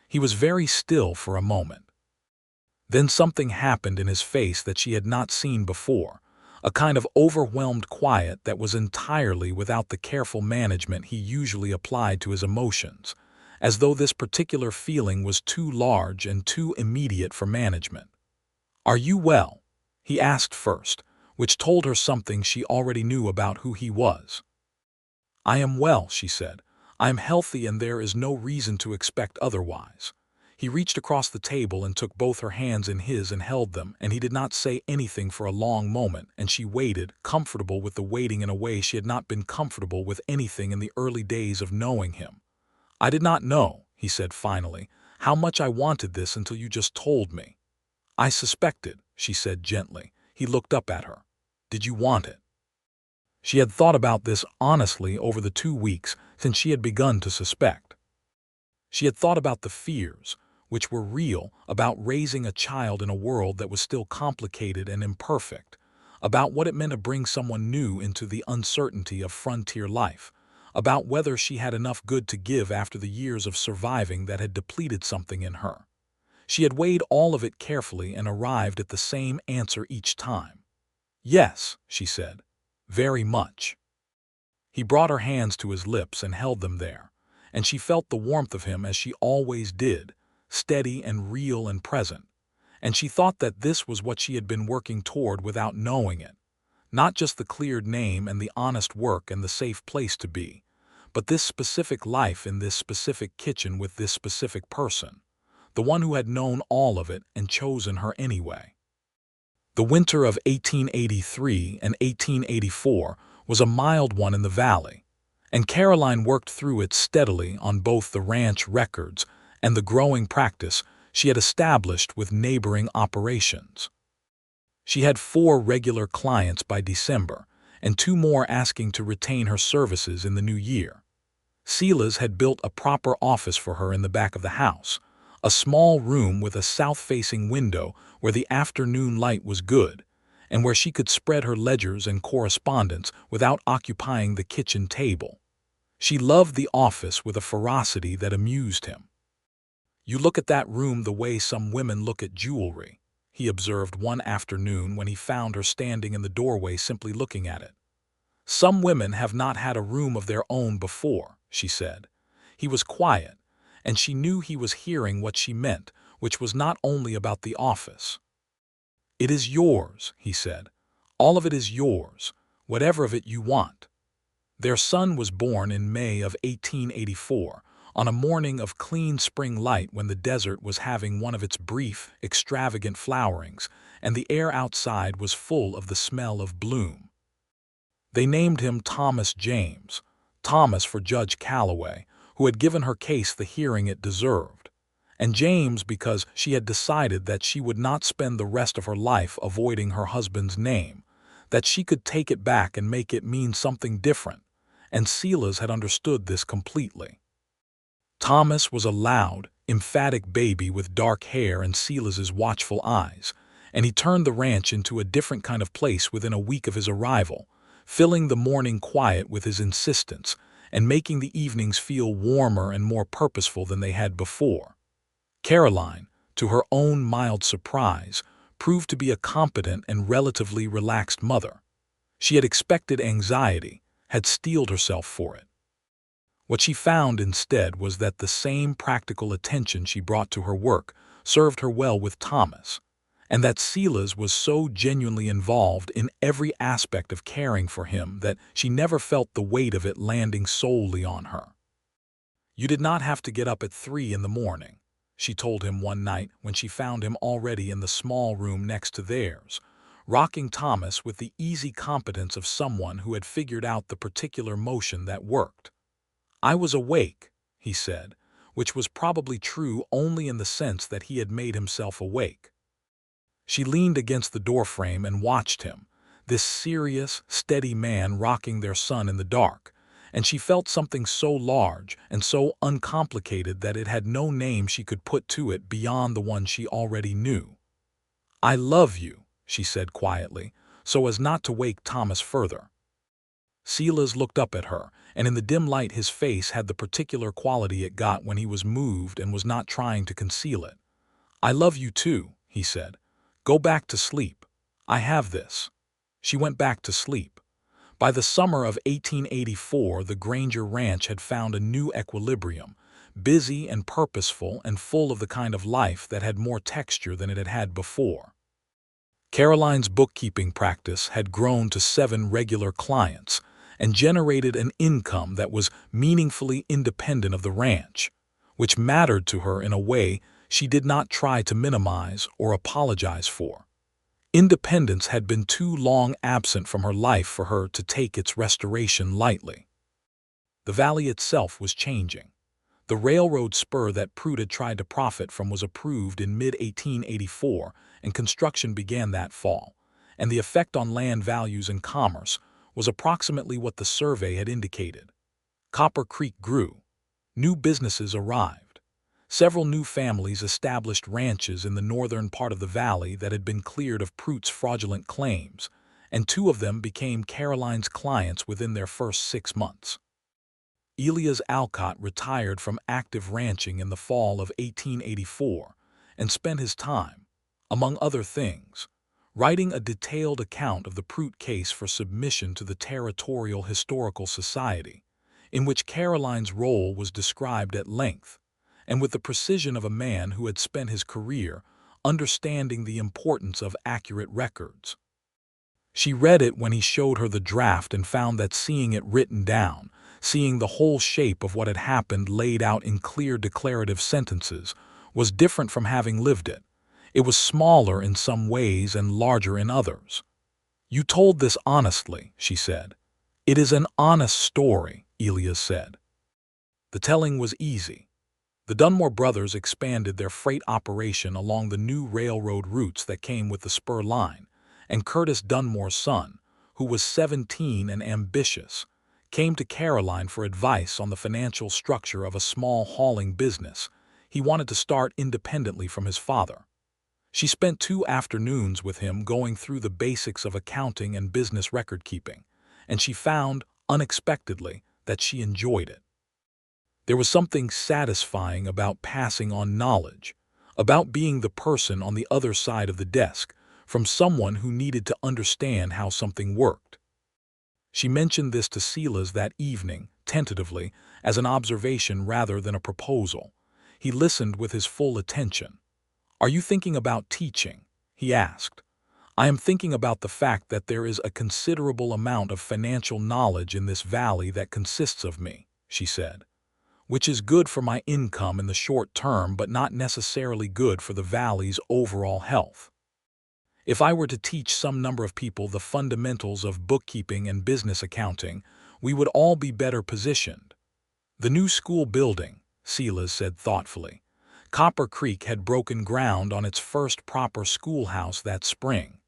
He was very still for a moment. Then something happened in his face that she had not seen before, a kind of overwhelmed quiet that was entirely without the careful management he usually applied to his emotions, as though this particular feeling was too large and too immediate for management. "Are you well?" he asked first, which told her something she already knew about who he was. "I am well," she said. "I am healthy, and there is no reason to expect otherwise." He reached across the table and took both her hands in his and held them, and he did not say anything for a long moment, and she waited, comfortable with the waiting in a way she had not been comfortable with anything in the early days of knowing him. "I did not know," he said finally, "how much I wanted this until you just told me." "I suspected," she said gently. He looked up at her. "Did you want it?" She had thought about this honestly over the 2 weeks since she had begun to suspect. She had thought about the fears, which were real, about raising a child in a world that was still complicated and imperfect, about what it meant to bring someone new into the uncertainty of frontier life, about whether she had enough good to give after the years of surviving that had depleted something in her. She had weighed all of it carefully and arrived at the same answer each time. "Yes," she said, "very much." He brought her hands to his lips and held them there, and she felt the warmth of him as she always did, steady and real and present, and she thought that this was what she had been working toward without knowing it. Not just the cleared name and the honest work and the safe place to be, but this specific life in this specific kitchen with this specific person, the one who had known all of it and chosen her anyway. The winter of 1883 and 1884 was a mild one in the valley, and Caroline worked through it steadily on both the ranch records and the growing practice she had established with neighboring operations. She had 4 regular clients by December, and 2 more asking to retain her services in the new year. Silas had built a proper office for her in the back of the house, a small room with a south-facing window where the afternoon light was good, and where she could spread her ledgers and correspondence without occupying the kitchen table. She loved the office with a ferocity that amused him. "You look at that room the way some women look at jewelry," he observed one afternoon when he found her standing in the doorway simply looking at it. "Some women have not had a room of their own before," she said. He was quiet, and she knew he was hearing what she meant, which was not only about the office. "It is yours," he said. "All of it is yours, whatever of it you want." Their son was born in May of 1884, on a morning of clean spring light when the desert was having one of its brief, extravagant flowerings, and the air outside was full of the smell of bloom. They named him Thomas James, Thomas for Judge Calloway, who had given her case the hearing it deserved, and James because she had decided that she would not spend the rest of her life avoiding her husband's name, that she could take it back and make it mean something different, and Silas had understood this completely. Thomas was a loud, emphatic baby with dark hair and Silas's watchful eyes, and he turned the ranch into a different kind of place within a week of his arrival, filling the morning quiet with his insistence and making the evenings feel warmer and more purposeful than they had before. Caroline, to her own mild surprise, proved to be a competent and relatively relaxed mother. She had expected anxiety, had steeled herself for it. What she found instead was that the same practical attention she brought to her work served her well with Thomas, and that Silas was so genuinely involved in every aspect of caring for him that she never felt the weight of it landing solely on her. "You did not have to get up at 3 in the morning," she told him one night when she found him already in the small room next to theirs, rocking Thomas with the easy competence of someone who had figured out the particular motion that worked. "I was awake," he said, which was probably true only in the sense that he had made himself awake. She leaned against the doorframe and watched him, this serious, steady man rocking their son in the dark, and she felt something so large and so uncomplicated that it had no name she could put to it beyond the one she already knew. "I love you," she said quietly, so as not to wake Thomas further. Silas looked up at her, and in the dim light his face had the particular quality it got when he was moved and was not trying to conceal it. "I love you too," he said. "Go back to sleep. I have this." She went back to sleep. By the summer of 1884, the Granger Ranch had found a new equilibrium, busy and purposeful and full of the kind of life that had more texture than it had had before. Caroline's bookkeeping practice had grown to 7 regular clients and generated an income that was meaningfully independent of the ranch, which mattered to her in a way she did not try to minimize or apologize for. Independence had been too long absent from her life for her to take its restoration lightly. The valley itself was changing. The railroad spur that Pruitt had tried to profit from was approved in mid-1884, and construction began that fall, and the effect on land values and commerce was approximately what the survey had indicated. Copper Creek grew. New businesses arrived. Several new families established ranches in the northern part of the valley that had been cleared of Pruitt's fraudulent claims, and 2 of them became Caroline's clients within their first 6 months. Elias Alcott retired from active ranching in the fall of 1884 and spent his time, among other things, writing a detailed account of the Pruitt case for submission to the Territorial Historical Society, in which Caroline's role was described at length, and with the precision of a man who had spent his career understanding the importance of accurate records. She read it when he showed her the draft and found that seeing it written down, seeing the whole shape of what had happened laid out in clear declarative sentences, was different from having lived it. It was smaller in some ways and larger in others. "You told this honestly," she said. "It is an honest story," Elias said. The telling was easy. The Dunmore brothers expanded their freight operation along the new railroad routes that came with the spur line, and Curtis Dunmore's son, who was 17 and ambitious, came to Caroline for advice on the financial structure of a small hauling business he wanted to start independently from his father. She spent 2 afternoons with him going through the basics of accounting and business record-keeping, and she found, unexpectedly, that she enjoyed it. There was something satisfying about passing on knowledge, about being the person on the other side of the desk, from someone who needed to understand how something worked. She mentioned this to Silas that evening, tentatively, as an observation rather than a proposal. He listened with his full attention. "Are you thinking about teaching?" he asked. "I am thinking about the fact that there is a considerable amount of financial knowledge in this valley that consists of me," she said, "which is good for my income in the short term but not necessarily good for the valley's overall health. If I were to teach some number of people the fundamentals of bookkeeping and business accounting, we would all be better positioned." "The new school building," Silas said thoughtfully. Copper Creek had broken ground on its first proper schoolhouse that spring.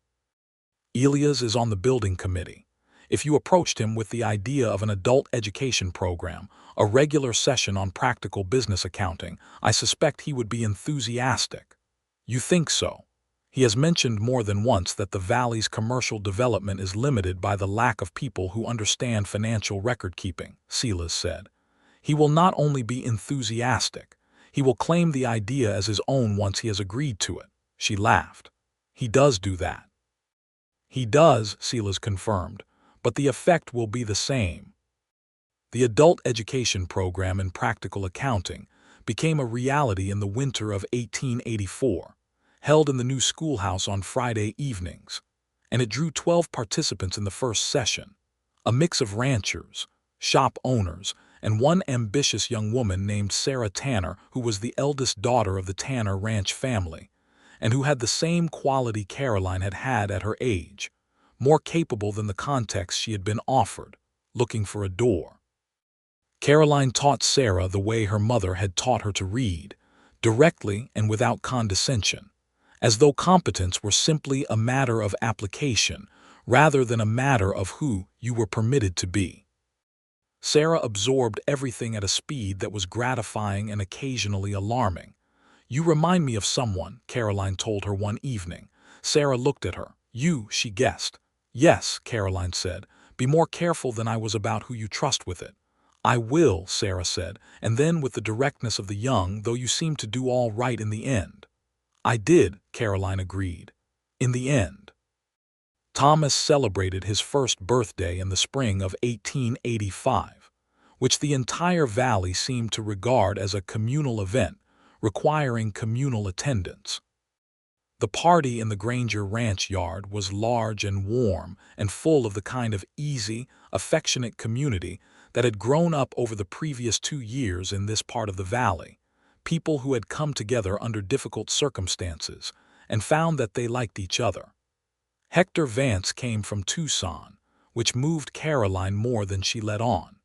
"Elias is on the building committee. If you approached him with the idea of an adult education program, a regular session on practical business accounting, I suspect he would be enthusiastic." "You think so?" "He has mentioned more than once that the valley's commercial development is limited by the lack of people who understand financial record-keeping," Silas said. "He will not only be enthusiastic, he will claim the idea as his own once he has agreed to it." She laughed. "He does do that." "He does," Silas confirmed, "but the effect will be the same. The adult education program in practical accounting became a reality in the winter of 1884, held in the new schoolhouse on Friday evenings, and it drew 12 participants in the first session, a mix of ranchers, shop owners, and one ambitious young woman named Sarah Tanner, who was the eldest daughter of the Tanner ranch family, and who had the same quality Caroline had had at her age, more capable than the context she had been offered, looking for a door. Caroline taught Sarah the way her mother had taught her to read, directly and without condescension, as though competence were simply a matter of application rather than a matter of who you were permitted to be. Sarah absorbed everything at a speed that was gratifying and occasionally alarming. "You remind me of someone," Caroline told her one evening. Sarah looked at her. "You," she guessed. "Yes," Caroline said. "Be more careful than I was about who you trust with it." "I will," Sarah said, and then with the directness of the young, "though you seemed to do all right in the end." "I did," Caroline agreed. "In the end." Thomas celebrated his first birthday in the spring of 1885, which the entire valley seemed to regard as a communal event requiring communal attendance. The party in the Granger ranch yard was large and warm and full of the kind of easy, affectionate community that had grown up over the previous 2 years in this part of the valley, people who had come together under difficult circumstances and found that they liked each other. Hector Vance came from Tucson, which moved Caroline more than she let on.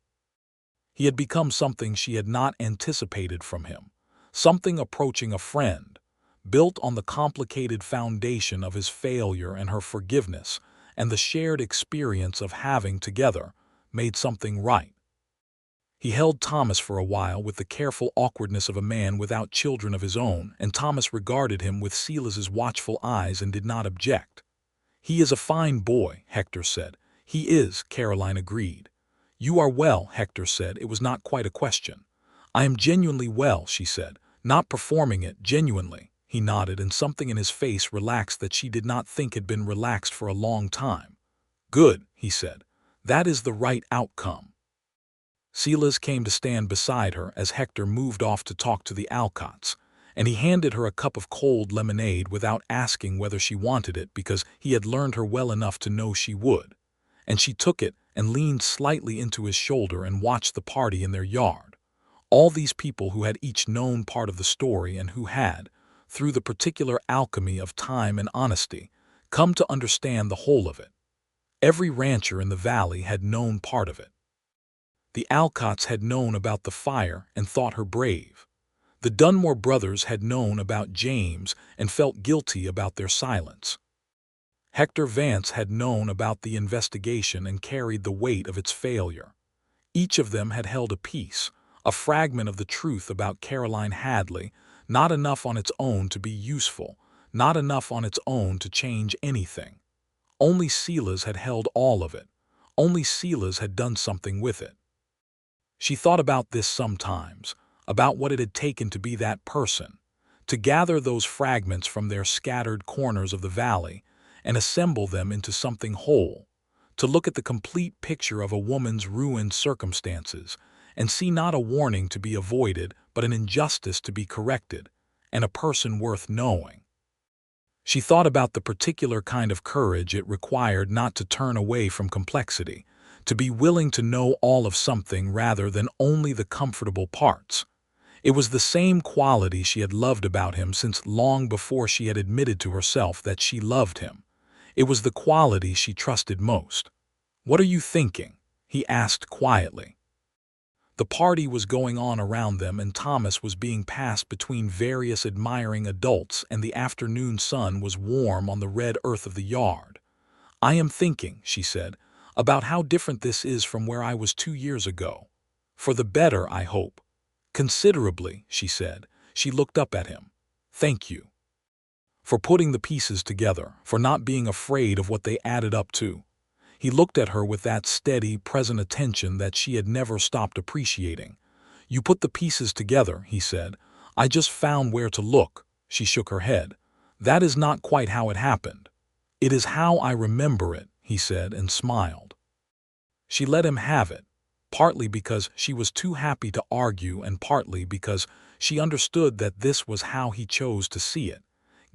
He had become something she had not anticipated from him, something approaching a friend, built on the complicated foundation of his failure and her forgiveness and the shared experience of having together made something right. He held Thomas for a while with the careful awkwardness of a man without children of his own, and Thomas regarded him with Silas's watchful eyes and did not object. "He is a fine boy," Hector said. "He is," Caroline agreed. "You are well," Hector said. It was not quite a question. "I am genuinely well," she said. "Not performing it, genuinely." He nodded, and something in his face relaxed that she did not think had been relaxed for a long time. "Good," he said. "That is the right outcome." Silas came to stand beside her as Hector moved off to talk to the Alcotts, and he handed her a cup of cold lemonade without asking whether she wanted it because he had learned her well enough to know she would, and she took it and leaned slightly into his shoulder and watched the party in their yard. All these people who had each known part of the story and who had, through the particular alchemy of time and honesty, come to understand the whole of it. Every rancher in the valley had known part of it. The Alcotts had known about the fire and thought her brave. The Dunmore brothers had known about James and felt guilty about their silence. Hector Vance had known about the investigation and carried the weight of its failure. Each of them had held a piece, a fragment of the truth about Caroline Hadley, not enough on its own to be useful, not enough on its own to change anything. Only Silas had held all of it. Only Silas had done something with it. She thought about this sometimes, about what it had taken to be that person, to gather those fragments from their scattered corners of the valley and assemble them into something whole, to look at the complete picture of a woman's ruined circumstances and see not a warning to be avoided but an injustice to be corrected, and a person worth knowing. She thought about the particular kind of courage it required not to turn away from complexity, to be willing to know all of something rather than only the comfortable parts. It was the same quality she had loved about him since long before she had admitted to herself that she loved him. It was the quality she trusted most. "What are you thinking?" he asked quietly. The party was going on around them, and Thomas was being passed between various admiring adults, and the afternoon sun was warm on the red earth of the yard. "I am thinking," she said, "about how different this is from where I was 2 years ago. For the better, I hope." "Considerably," she said. She looked up at him. "Thank you for putting the pieces together, for not being afraid of what they added up to." He looked at her with that steady, present attention that she had never stopped appreciating. "You put the pieces together," he said. "I just found where to look." She shook her head. "That is not quite how it happened." "It is how I remember it," he said and smiled. She let him have it. partly because she was too happy to argue and partly because she understood that this was how he chose to see it,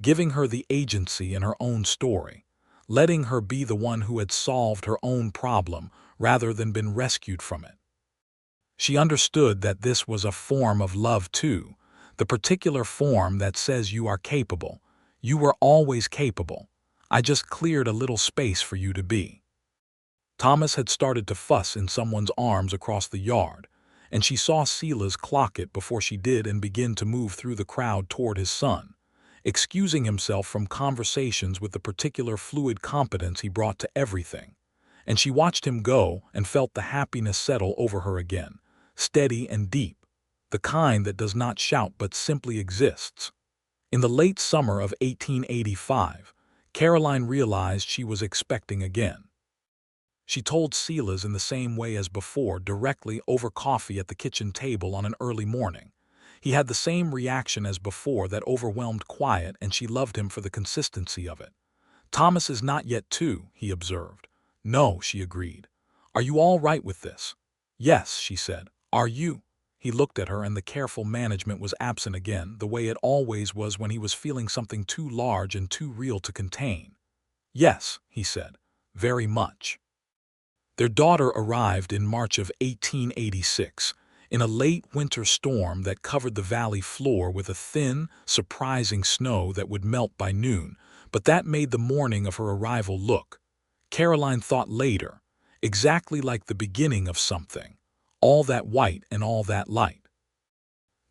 giving her the agency in her own story, letting her be the one who had solved her own problem rather than been rescued from it. She understood that this was a form of love too, the particular form that says you are capable. You were always capable. I just cleared a little space for you to be. Thomas had started to fuss in someone's arms across the yard, and she saw Silas clock it before she did and begin to move through the crowd toward his son, excusing himself from conversations with the particular fluid competence he brought to everything. And she watched him go and felt the happiness settle over her again, steady and deep, the kind that does not shout but simply exists. In the late summer of 1885, Caroline realized she was expecting again. She told Silas in the same way as before, directly over coffee at the kitchen table on an early morning. He had the same reaction as before, that overwhelmed quiet, and she loved him for the consistency of it. "Thomas is not yet 2, he observed. "No," she agreed. "Are you all right with this?" "Yes," she said. "Are you?" He looked at her, and the careful management was absent again, the way it always was when he was feeling something too large and too real to contain. "Yes," he said. "Very much." Their daughter arrived in March of 1886, in a late winter storm that covered the valley floor with a thin, surprising snow that would melt by noon, but that made the morning of her arrival look, Caroline thought later, exactly like the beginning of something, all that white and all that light.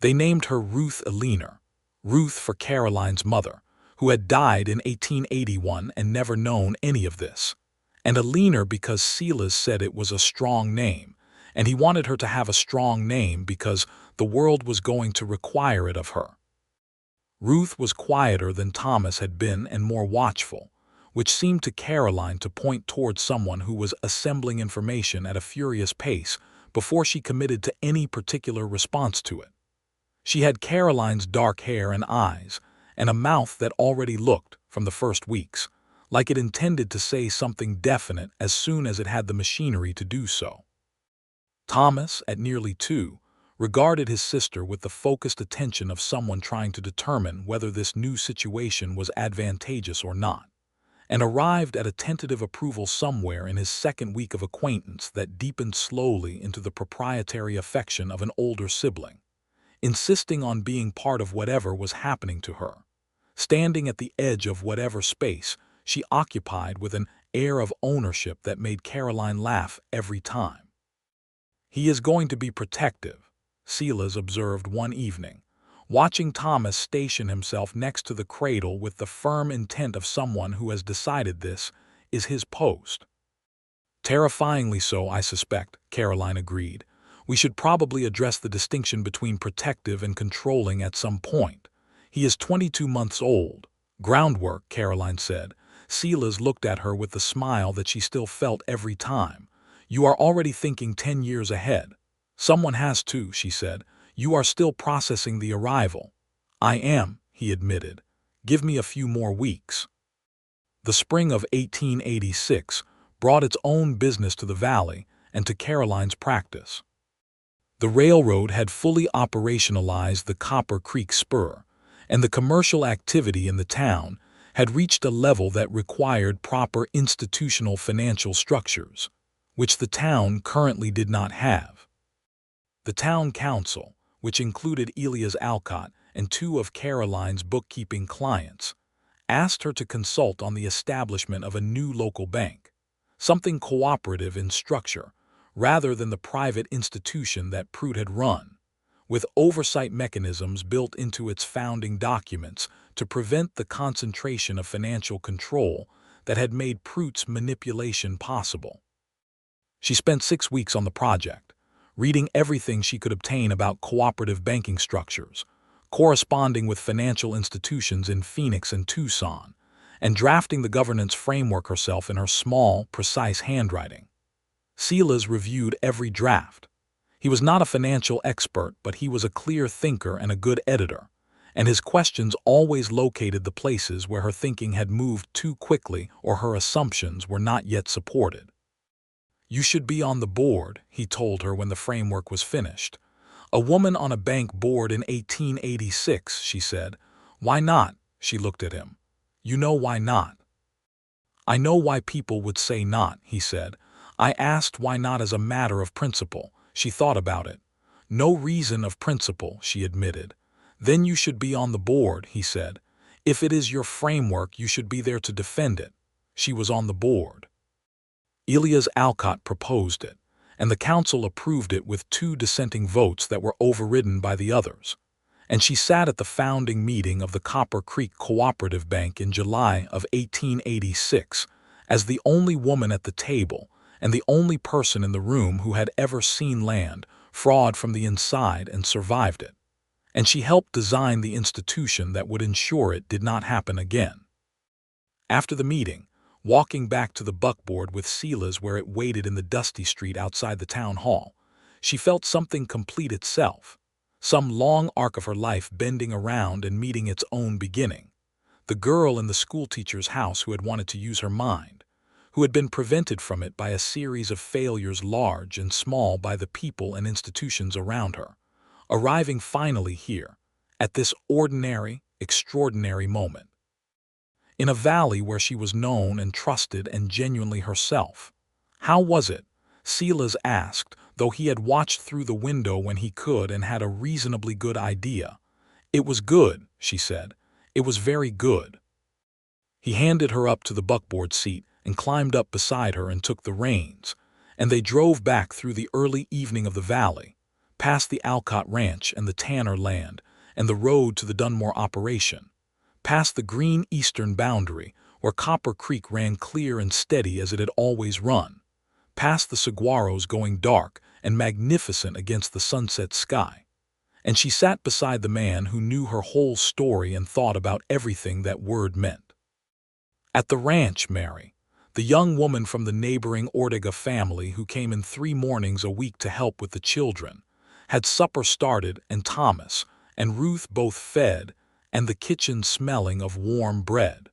They named her Ruth Eleanor, Ruth for Caroline's mother, who had died in 1881 and never known any of this, and Eleanor because Silas said it was a strong name, and he wanted her to have a strong name because the world was going to require it of her. Ruth was quieter than Thomas had been and more watchful, which seemed to Caroline to point toward someone who was assembling information at a furious pace before she committed to any particular response to it. She had Caroline's dark hair and eyes, and a mouth that already looked, from the first weeks, like it intended to say something definite as soon as it had the machinery to do so. Thomas, at nearly 2, regarded his sister with the focused attention of someone trying to determine whether this new situation was advantageous or not, and arrived at a tentative approval somewhere in his second week of acquaintance that deepened slowly into the proprietary affection of an older sibling, insisting on being part of whatever was happening to her, standing at the edge of whatever space she occupied with an air of ownership that made Caroline laugh every time. "He is going to be protective," Silas observed one evening, watching Thomas station himself next to the cradle with the firm intent of someone who has decided this is his post. "Terrifyingly so, I suspect," Caroline agreed. "We should probably address the distinction between protective and controlling at some point. He is 22 months old." "Groundwork," Caroline said. Silas looked at her with the smile that she still felt every time. "You are already thinking 10 years ahead." "Someone has to," she said. "You are still processing the arrival." "I am," he admitted. "Give me a few more weeks." The spring of 1886 brought its own business to the valley and to Caroline's practice. The railroad had fully operationalized the Copper Creek Spur, and the commercial activity in the town had reached a level that required proper institutional financial structures, which the town currently did not have. The town council, which included Elias Alcott and 2 of Caroline's bookkeeping clients, asked her to consult on the establishment of a new local bank, something cooperative in structure, rather than the private institution that Pruitt had run, with oversight mechanisms built into its founding documents to prevent the concentration of financial control that had made Pruitt's manipulation possible. She spent 6 weeks on the project, reading everything she could obtain about cooperative banking structures, corresponding with financial institutions in Phoenix and Tucson, and drafting the governance framework herself in her small, precise handwriting. Silas reviewed every draft. He was not a financial expert, but he was a clear thinker and a good editor, and his questions always located the places where her thinking had moved too quickly or her assumptions were not yet supported. "You should be on the board," he told her when the framework was finished. "A woman on a bank board in 1886, she said. "Why not?" She looked at him. "You know why not." "I know why people would say not," he said. "I asked why not as a matter of principle." She thought about it. "No reason of principle," she admitted. "Then you should be on the board," he said. "If it is your framework, you should be there to defend it." She was on the board. Elias Alcott proposed it, and the council approved it with 2 dissenting votes that were overridden by the others. And she sat at the founding meeting of the Copper Creek Cooperative Bank in July of 1886 as the only woman at the table and the only person in the room who had ever seen land fraud from the inside and survived it. And she helped design the institution that would ensure it did not happen again. After the meeting, walking back to the buckboard with Silas where it waited in the dusty street outside the town hall, she felt something complete itself, some long arc of her life bending around and meeting its own beginning. The girl in the schoolteacher's house who had wanted to use her mind, who had been prevented from it by a series of failures large and small by the people and institutions around her, arriving finally here, at this ordinary, extraordinary moment. In a valley where she was known and trusted and genuinely herself. How was it? Silas asked, though he had watched through the window when he could and had a reasonably good idea. "It was good," she said. "It was very good." He handed her up to the buckboard seat and climbed up beside her and took the reins, and they drove back through the early evening of the valley, past the Alcott Ranch and the Tanner land and the road to the Dunmore operation, past the green eastern boundary where Copper Creek ran clear and steady as it had always run, past the saguaros going dark and magnificent against the sunset sky. And she sat beside the man who knew her whole story and thought about everything that word meant. At the ranch, Mary, the young woman from the neighboring Ortega family who came in 3 mornings a week to help with the children, had supper started and Thomas and Ruth both fed and the kitchen smelling of warm bread.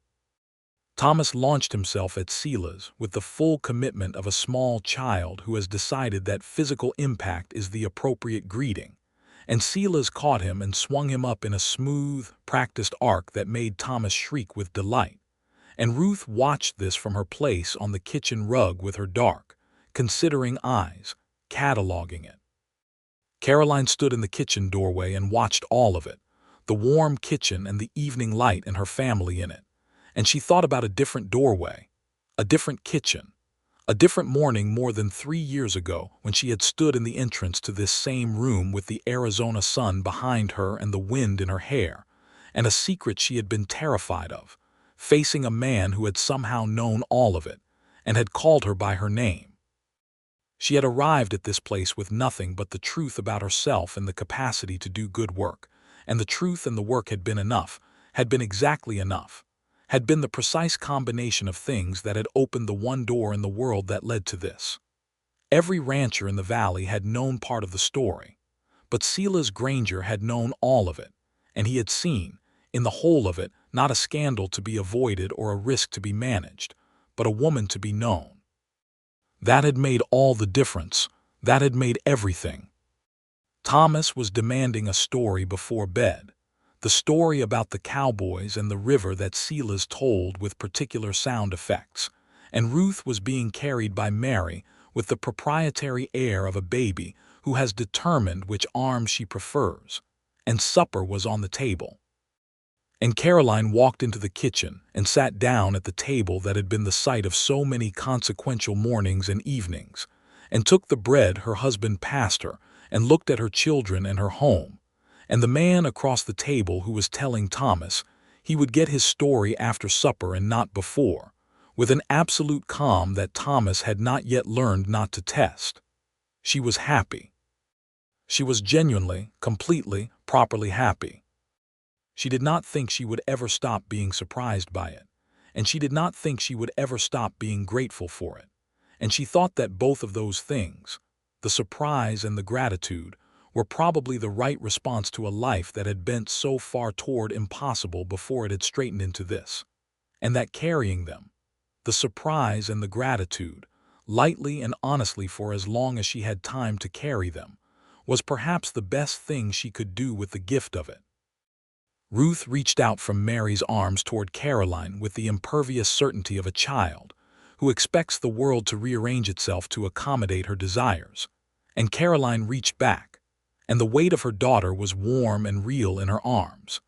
Thomas launched himself at Silas with the full commitment of a small child who has decided that physical impact is the appropriate greeting, and Silas caught him and swung him up in a smooth, practiced arc that made Thomas shriek with delight. And Ruth watched this from her place on the kitchen rug with her dark, considering eyes, cataloging it. Caroline stood in the kitchen doorway and watched all of it, the warm kitchen and the evening light and her family in it. And she thought about a different doorway, a different kitchen, a different morning more than 3 years ago when she had stood in the entrance to this same room with the Arizona sun behind her and the wind in her hair, and a secret she had been terrified of, facing a man who had somehow known all of it and had called her by her name. She had arrived at this place with nothing but the truth about herself and the capacity to do good work, and the truth and the work had been enough, had been exactly enough, had been the precise combination of things that had opened the one door in the world that led to this. Every rancher in the valley had known part of the story, but Silas Granger had known all of it, and he had seen, in the whole of it, not a scandal to be avoided or a risk to be managed, but a woman to be known. That had made all the difference. That had made everything. Thomas was demanding a story before bed, the story about the cowboys and the river that Silas told with particular sound effects, and Ruth was being carried by Mary with the proprietary air of a baby who has determined which arm she prefers, and supper was on the table. And Caroline walked into the kitchen and sat down at the table that had been the site of so many consequential mornings and evenings, and took the bread her husband passed her and looked at her children and her home, and the man across the table who was telling Thomas he would get his story after supper and not before, with an absolute calm that Thomas had not yet learned not to test. She was happy. She was genuinely, completely, properly happy. She did not think she would ever stop being surprised by it, and she did not think she would ever stop being grateful for it, and she thought that both of those things, the surprise and the gratitude, were probably the right response to a life that had bent so far toward impossible before it had straightened into this, and that carrying them, the surprise and the gratitude, lightly and honestly for as long as she had time to carry them, was perhaps the best thing she could do with the gift of it. Ruth reached out from Mary's arms toward Caroline with the impervious certainty of a child who expects the world to rearrange itself to accommodate her desires. And Caroline reached back, and the weight of her daughter was warm and real in her arms.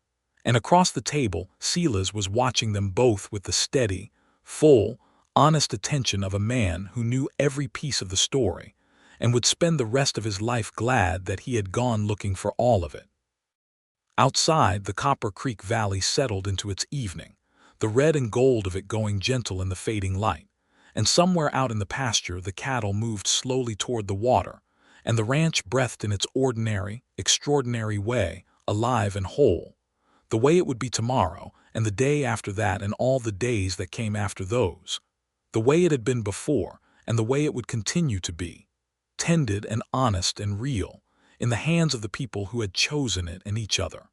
And across the table, Silas was watching them both with the steady, full, honest attention of a man who knew every piece of the story and would spend the rest of his life glad that he had gone looking for all of it. Outside, the Copper Creek Valley settled into its evening, the red and gold of it going gentle in the fading light, and somewhere out in the pasture the cattle moved slowly toward the water, and the ranch breathed in its ordinary, extraordinary way, alive and whole, the way it would be tomorrow, and the day after that, and all the days that came after those, the way it had been before, and the way it would continue to be, tended and honest and real, in the hands of the people who had chosen it and each other.